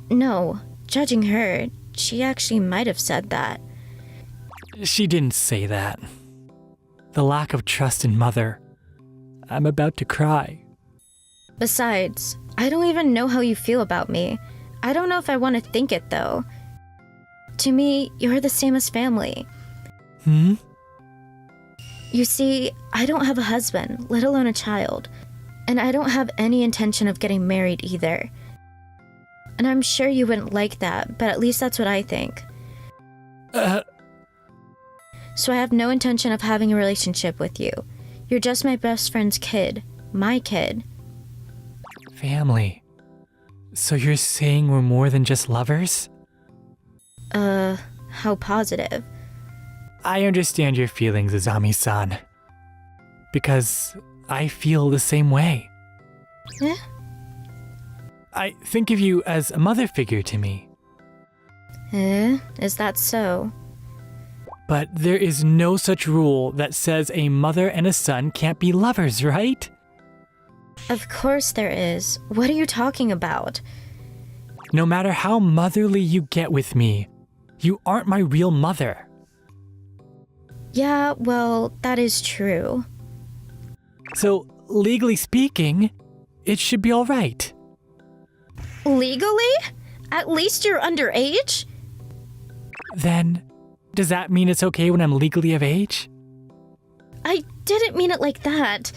No, judging her, she actually might have said that. She didn't say that. The lack of trust in Mother. I'm about to cry. Besides, I don't even know how you feel about me. I don't know if I want to think it, though. To me, you're the same as family. You see, I don't have a husband, let alone a child. And I don't have any intention of getting married either. And I'm sure you wouldn't like that, but at least that's what I think. So I have no intention of having a relationship with you. You're just my best friend's kid. My kid. Family. So you're saying we're more than just lovers? How positive. I understand your feelings, Azami-san. Because I feel the same way. Eh? I think of you as a mother figure to me. Is that so? But there is no such rule that says a mother and a son can't be lovers, right? Of course there is. What are you talking about? No matter how motherly you get with me, you aren't my real mother. Yeah, well, that is true. So, legally speaking, it should be alright. Legally? At least you're underage? Then, does that mean it's okay when I'm legally of age? I didn't mean it like that.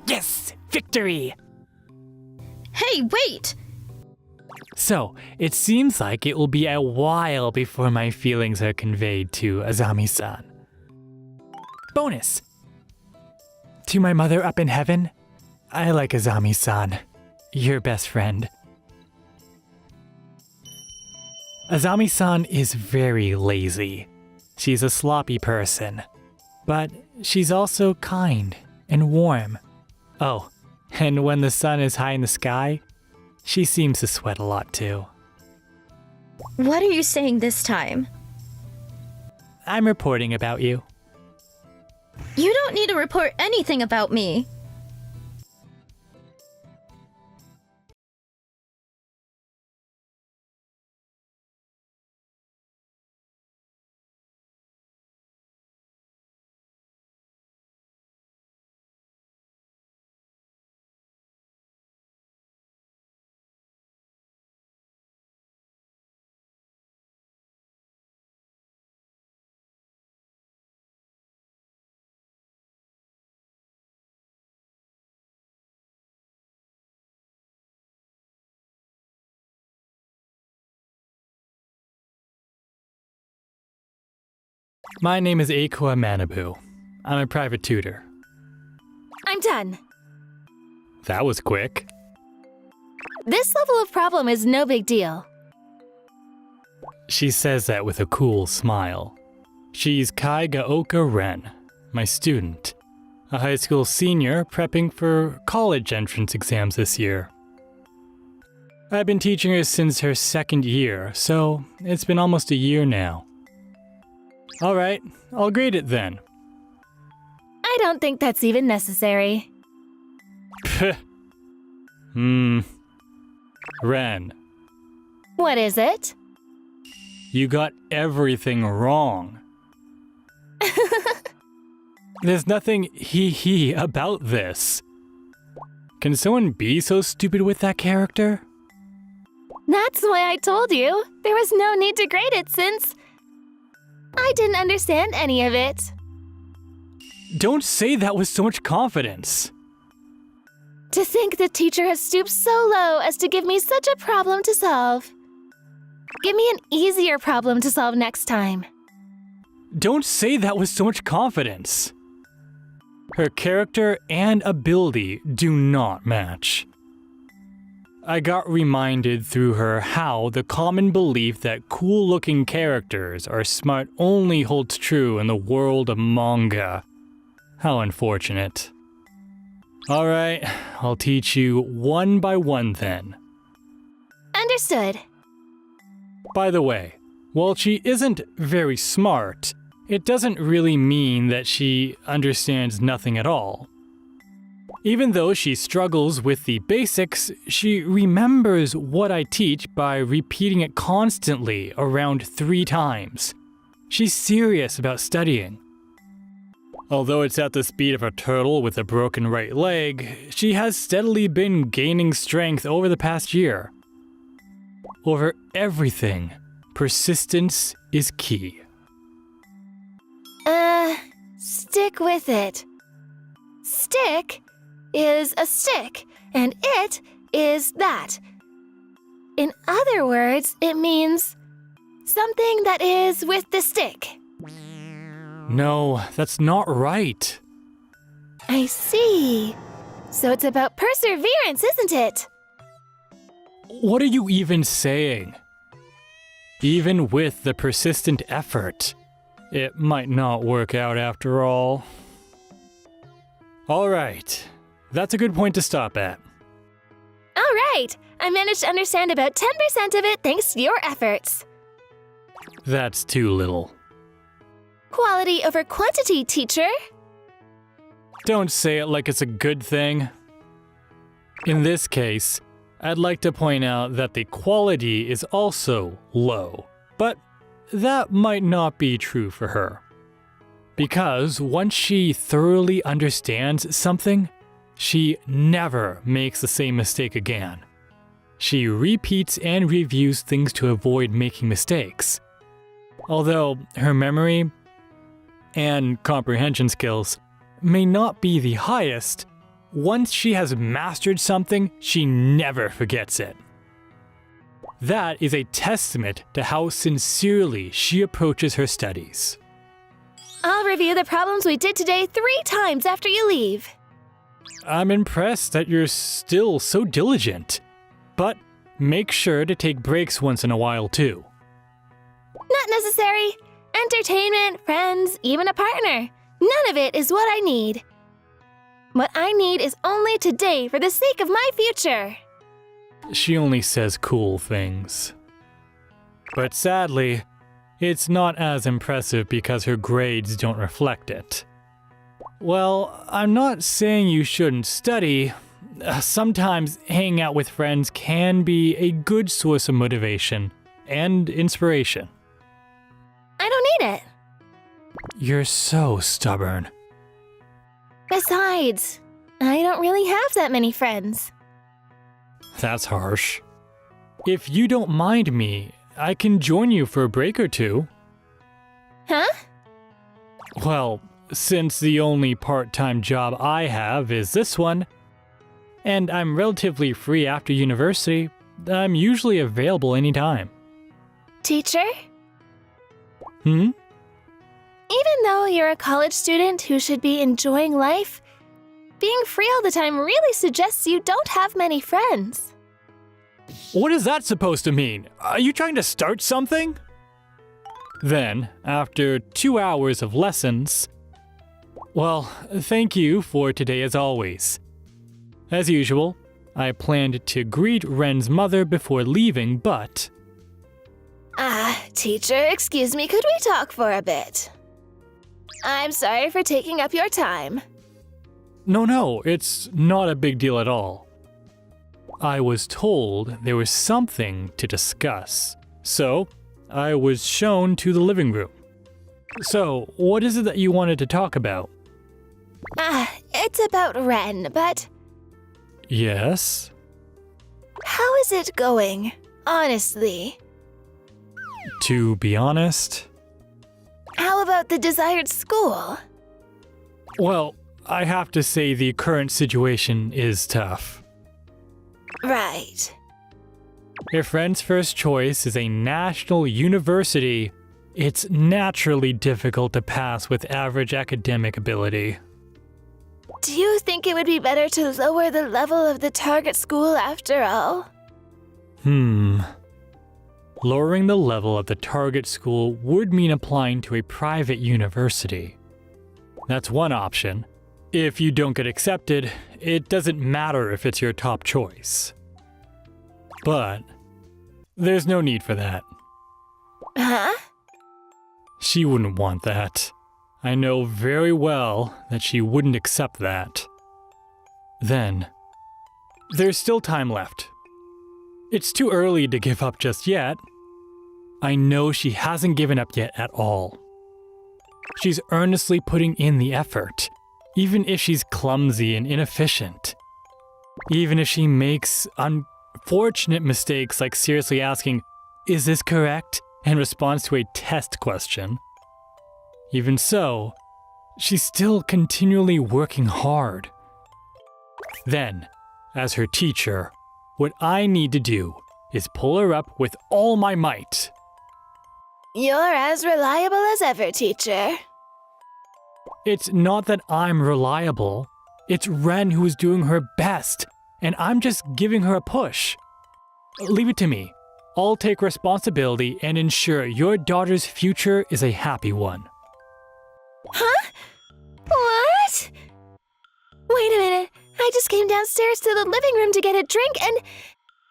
Yes! Victory! Hey, wait! So, it seems like it will be a while before my feelings are conveyed to Azami-san. Bonus! To my mother up in heaven, I like Azami-san, your best friend. Azami-san is very lazy. She's a sloppy person. But she's also kind and warm. Oh, and when the sun is high in the sky, she seems to sweat a lot too. What are you saying this time? I'm reporting about you. You don't need to report anything about me. My name is Akua Manabu. I'm a private tutor. I'm done. That was quick. This level of problem is no big deal. She says that with a cool smile. She's Kaigaoka Ren, my student, a high school senior prepping for college entrance exams this year. I've been teaching her since her second year, so it's been almost a year now. Alright, I'll grade it then. I don't think that's even necessary. Ren, What is it? you got everything wrong. There's nothing hee-hee about this. Can someone be so stupid with that character? That's why I told you. There was no need to grade it since I didn't understand any of it. Don't say that with so much confidence. To think the teacher has stooped so low as to give me such a problem to solve. Give me an easier problem to solve next time. Don't say that with so much confidence. Her character and ability do not match. I got reminded through her how the common belief that cool-looking characters are smart only holds true in the world of manga. How unfortunate. Alright, I'll teach you one by one then. Understood. By the way, while she isn't very smart, it doesn't really mean that she understands nothing at all. Even though she struggles with the basics, she remembers what I teach by repeating it constantly around 3 times. She's serious about studying. Although it's at the speed of a turtle with a broken right leg, she has steadily been gaining strength over the past year. Over everything, persistence is key. Stick with it. Stick is a stick, and it is that. In other words, it means something that is with the stick. No, that's not right. I see. So it's about perseverance, isn't it? What are you even saying? Even with the persistent effort, it might not work out after all. Alright, that's a good point to stop at. All right. I managed to understand about 10% of it thanks to your efforts. That's too little. Quality over quantity, teacher. Don't say it like it's a good thing. In this case, I'd like to point out that the quality is also low, but that might not be true for her. Because once she thoroughly understands something, she never makes the same mistake again. She repeats and reviews things to avoid making mistakes. Although her memory and comprehension skills may not be the highest, once she has mastered something, she never forgets it. That is a testament to how sincerely she approaches her studies. I'll review the problems we did today 3 times after you leave. I'm impressed that you're still so diligent, but make sure to take breaks once in a while too. Not necessary. Entertainment, friends, even a partner. None of it is what I need. What I need is only today for the sake of my future. She only says cool things. But sadly, it's not as impressive because her grades don't reflect it. Well, I'm not saying you shouldn't study. Sometimes hanging out with friends can be a good source of motivation and inspiration. I don't need it. You're so stubborn. Besides, I don't really have that many friends. That's harsh. If you don't mind me, I can join you for a break or two. Huh? Well, since the only part-time job I have is this one, and I'm relatively free after university, I'm usually available anytime. Teacher? Hmm? Even though you're a college student who should be enjoying life, being free all the time really suggests you don't have many friends. What is that supposed to mean? Are you trying to start something? Then, after 2 hours of lessons, well, thank you for today as always. As usual, I planned to greet Ren's mother before leaving, but... Teacher, excuse me, could we talk for a bit? I'm sorry for taking up your time. No, it's not a big deal at all. I was told there was something to discuss, so I was shown to the living room. So, what is it that you wanted to talk about? It's about Ren, but Yes? how is it going? Honestly. To be honest, How about the desired school? well, I have to say the current situation is tough. Right. If Ren's first choice is a national university, it's naturally difficult to pass with average academic ability. Do you think it would be better to lower the level of the target school after all? Lowering the level of the target school would mean applying to a private university. That's one option. If you don't get accepted, it doesn't matter if it's your top choice. But there's no need for that. Huh? She wouldn't want that. I know very well that she wouldn't accept that. Then, there's still time left. It's too early to give up just yet. I know she hasn't given up yet at all. She's earnestly putting in the effort, even if she's clumsy and inefficient. Even if she makes unfortunate mistakes like seriously asking, "Is this correct?" in response to a test question. Even so, she's still continually working hard. Then, as her teacher, what I need to do is pull her up with all my might. You're as reliable as ever, teacher. It's not that I'm reliable. It's Ren who is doing her best, and I'm just giving her a push. Leave it to me. I'll take responsibility and ensure your daughter's future is a happy one. Huh? What? Wait a minute. I just came downstairs to the living room to get a drink, and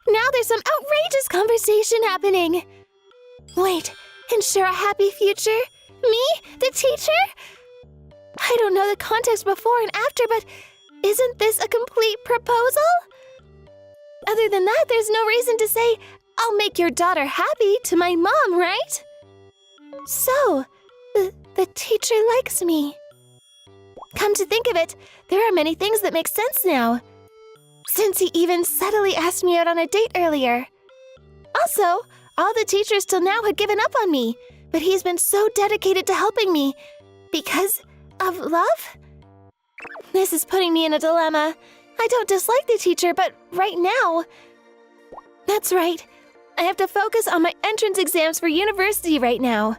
now there's some outrageous conversation happening. Wait, ensure a happy future? Me? The teacher? I don't know the context before and after, but isn't this a complete proposal? Other than that, there's no reason to say, "I'll make your daughter happy" to my mom, right? So, the teacher likes me. Come to think of it, there are many things that make sense now. Since he even subtly asked me out on a date earlier. Also, all the teachers till now had given up on me, but he's been so dedicated to helping me. Because of love? This is putting me in a dilemma. I don't dislike the teacher, but right now... That's right. I have to focus on my entrance exams for university right now.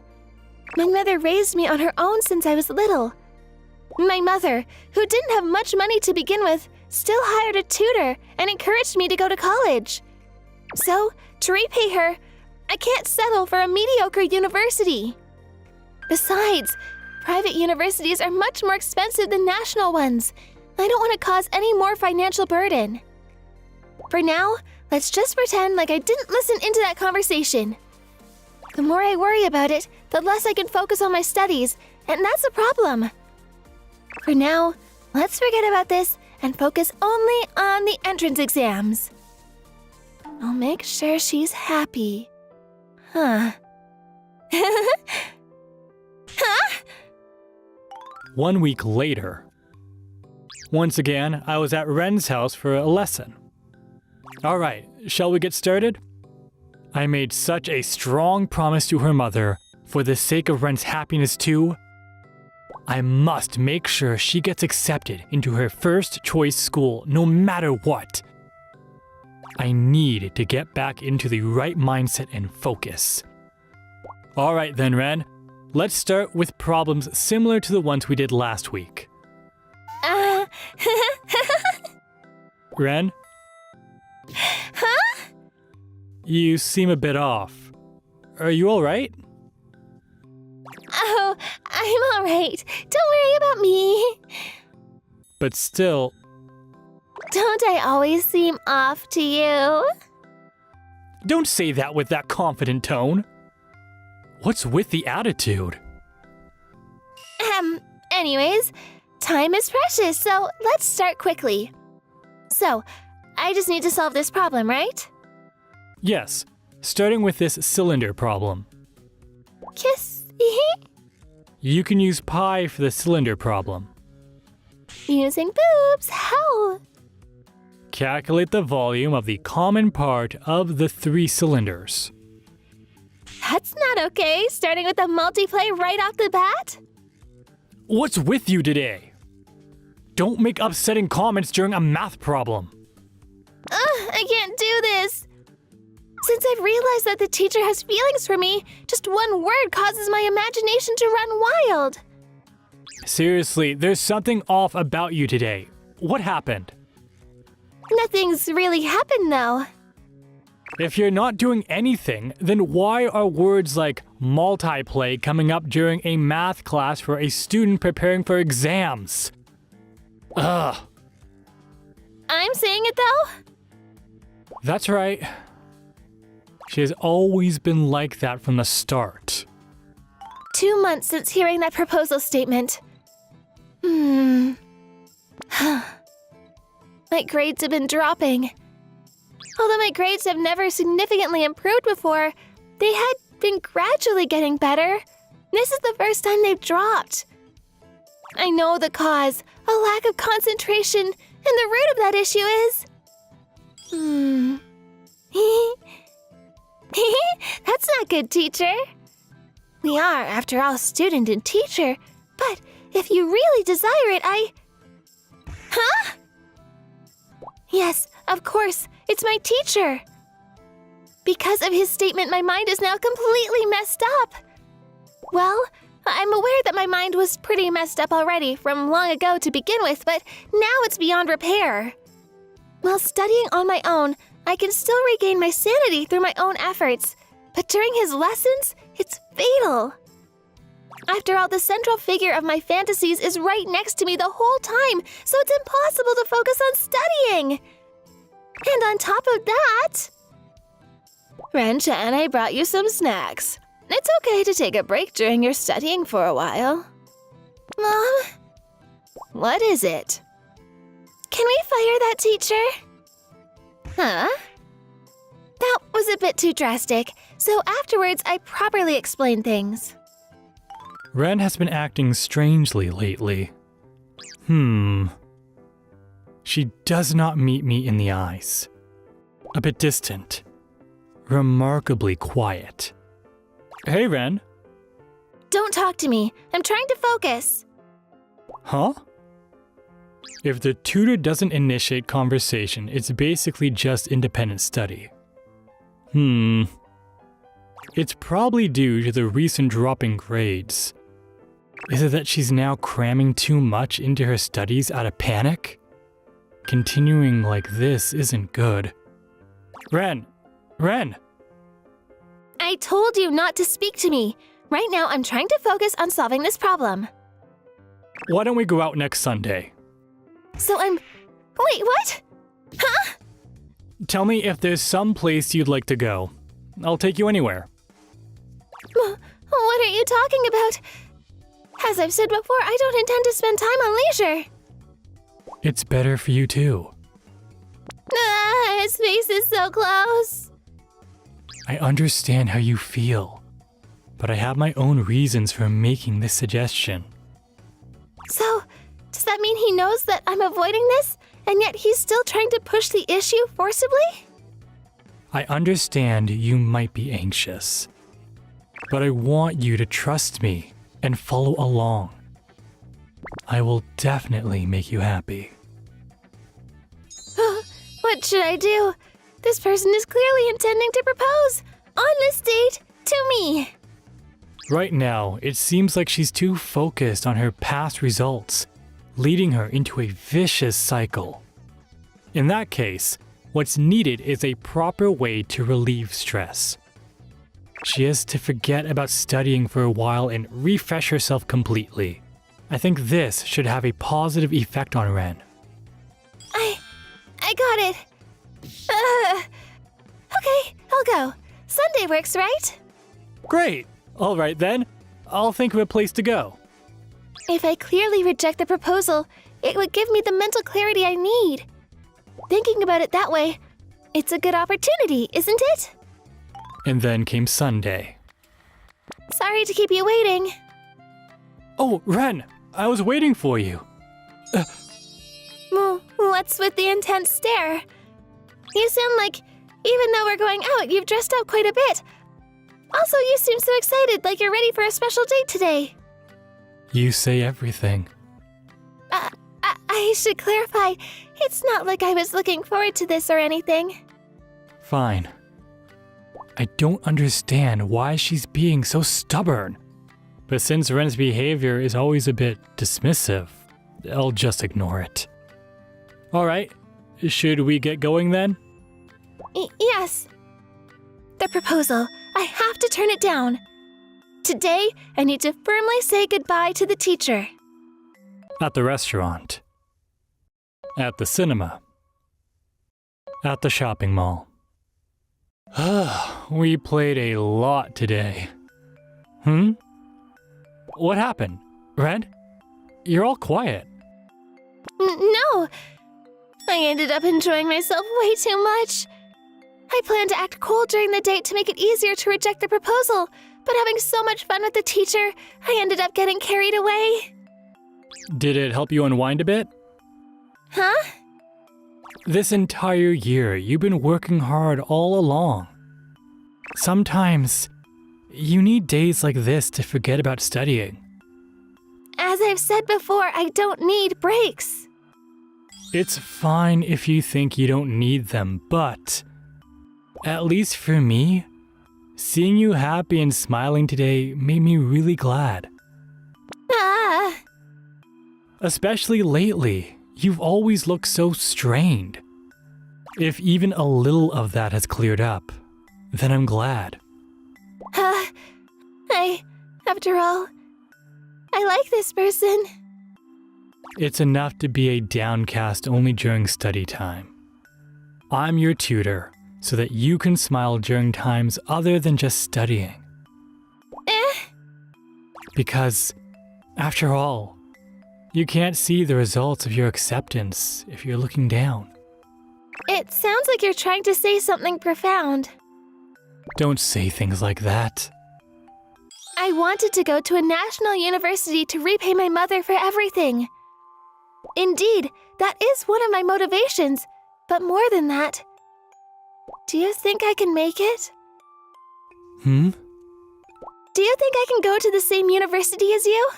My mother raised me on her own since I was little. My mother, who didn't have much money to begin with, still hired a tutor and encouraged me to go to college. So, to repay her, I can't settle for a mediocre university. Besides, private universities are much more expensive than national ones. I don't want to cause any more financial burden. For now, let's just pretend like I didn't listen into that conversation. The more I worry about it, the less I can focus on my studies, and that's a problem. For now, let's forget about this and focus only on the entrance exams. I'll make sure she's happy. Huh? 1 week later. Once again, I was at Ren's house for a lesson. Alright, shall we get started? I made such a strong promise to her mother, for the sake of Ren's happiness too. I must make sure she gets accepted into her first choice school no matter what. I need to get back into the right mindset and focus. Alright then, Ren. Let's start with problems similar to the ones we did last week. Ren? Huh? You seem a bit off. Are you alright? Oh, I'm alright. Don't worry about me. But still, Don't I always seem off to you? don't say that with that confident tone. What's with the attitude? Anyways, time is precious, so let's start quickly. So, I just need to solve this problem, right? Yes, starting with this cylinder problem. Kiss. You can use pi for the cylinder problem. Using boobs. How? Calculate the volume of the common part of the 3 cylinders. That's not okay, starting with the multiply right off the bat. What's with you today? Don't make upsetting comments during a math problem. I can't do this. Since I've realized that the teacher has feelings for me, just one word causes my imagination to run wild. Seriously, there's something off about you today. What happened? Nothing's really happened though. If you're not doing anything, then why are words like multiplay coming up during a math class for a student preparing for exams? Ugh. I'm saying it though. That's right. She has always been like that from the start. 2 months since hearing that proposal statement. My grades have been dropping. Although my grades have never significantly improved before, they had been gradually getting better. This is the first time they've dropped. I know the cause, a lack of concentration, and the root of that issue is... That's not good, teacher. We are, after all, student and teacher, but if you really desire it, Huh? Yes, of course, it's my teacher. Because of his statement, my mind is now completely messed up. Well, I'm aware that my mind was pretty messed up already from long ago to begin with, but now it's beyond repair. While studying on my own, I can still regain my sanity through my own efforts, but during his lessons, it's fatal. After all, the central figure of my fantasies is right next to me the whole time, so it's impossible to focus on studying. And on top of that... Ren-chan, I brought you some snacks. It's okay to take a break during your studying for a while. Mom? What is it? Can we fire that teacher? Huh? That was a bit too drastic, so afterwards I properly explained things. Ren has been acting strangely lately. She does not meet me in the eyes. A bit distant. Remarkably quiet. Hey, Ren. Don't talk to me. I'm trying to focus. Huh? If the tutor doesn't initiate conversation, it's basically just independent study. It's probably due to the recent drop in grades. Is it that she's now cramming too much into her studies out of panic? Continuing like this isn't good. Ren! I told you not to speak to me. Right now, I'm trying to focus on solving this problem. Why don't we go out next Sunday? Wait, what? Huh? Tell me if there's some place you'd like to go. I'll take you anywhere. What are you talking about? As I've said before, I don't intend to spend time on leisure. It's better for you too. His face is so close. I understand how you feel, but I have my own reasons for making this suggestion. So, does that mean he knows that I'm avoiding this, and yet he's still trying to push the issue forcibly? I understand you might be anxious, but I want you to trust me and follow along. I will definitely make you happy. What should I do? This person is clearly intending to propose on this date to me. Right now, it seems like she's too focused on her past results leading her into a vicious cycle. In that case, what's needed is a proper way to relieve stress. She has to forget about studying for a while and refresh herself completely. I think this should have a positive effect on Ren. I got it. Okay, I'll go. Sunday works, right? Great! Alright then, I'll think of a place to go. If I clearly reject the proposal, it would give me the mental clarity I need. Thinking about it that way, it's a good opportunity, isn't it? And then came Sunday. Sorry to keep you waiting. Oh, Ren! I was waiting for you. What's with the intense stare? You sound like, even though we're going out, you've dressed up quite a bit. Also, you seem so excited, like you're ready for a special date today. You say everything. I should clarify, it's not like I was looking forward to this or anything. Fine. I don't understand why she's being so stubborn. But since Ren's behavior is always a bit dismissive, I'll just ignore it. Alright, should we get going then? Yes. The proposal. I have to turn it down. Today, I need to firmly say goodbye to the teacher. At the restaurant. At the cinema. At the shopping mall. We played a lot today. What happened? Red? You're all quiet. No. I ended up enjoying myself way too much. I planned to act cold during the date to make it easier to reject the proposal, but having so much fun with the teacher, I ended up getting carried away. Did it help you unwind a bit? Huh? This entire year, you've been working hard all along. Sometimes, you need days like this to forget about studying. As I've said before, I don't need breaks. It's fine if you think you don't need them, but at least for me, seeing you happy and smiling today made me really glad. Ah. Especially lately, you've always looked so strained. If even a little of that has cleared up, then I'm glad. After all, I like this person. It's enough to be a downcast only during study time. I'm your tutor, so that you can smile during times other than just studying. Because, after all, you can't see the results of your acceptance if you're looking down. It sounds like you're trying to say something profound. Don't say things like that. I wanted to go to a national university to repay my mother for everything. Indeed, that is one of my motivations, but more than that. Do you think I can make it? Do you think I can go to the same university as you?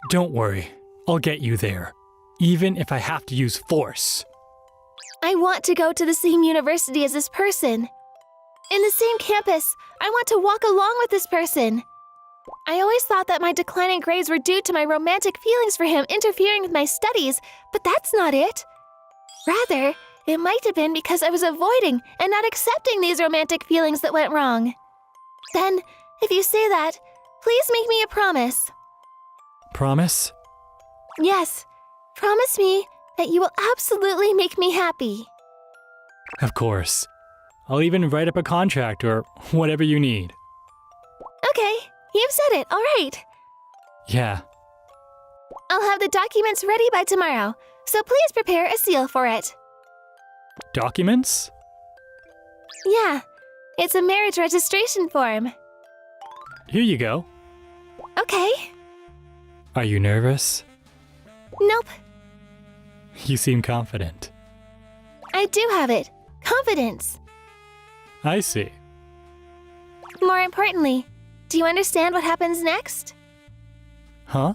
Don't worry, I'll get you there, even if I have to use force. I want to go to the same university as this person. In the same campus, I want to walk along with this person. I always thought that my declining grades were due to my romantic feelings for him interfering with my studies, but that's not it. Rather, it might have been because I was avoiding and not accepting these romantic feelings that went wrong. Then, if you say that, please make me a promise. Promise? Yes, promise me that you will absolutely make me happy. Of course. I'll even write up a contract or whatever you need. Okay, you've said it, all right. Yeah. I'll have the documents ready by tomorrow, so please prepare a seal for it. Documents? Yeah, it's a marriage registration form. Here you go. Okay. Are you nervous? Nope, You seem confident. I do have it. Confidence. I see. More importantly, do you understand what happens next? Huh?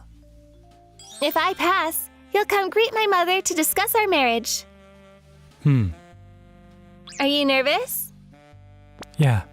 If I pass, you'll come greet my mother to discuss our marriage. Are you nervous? Yeah.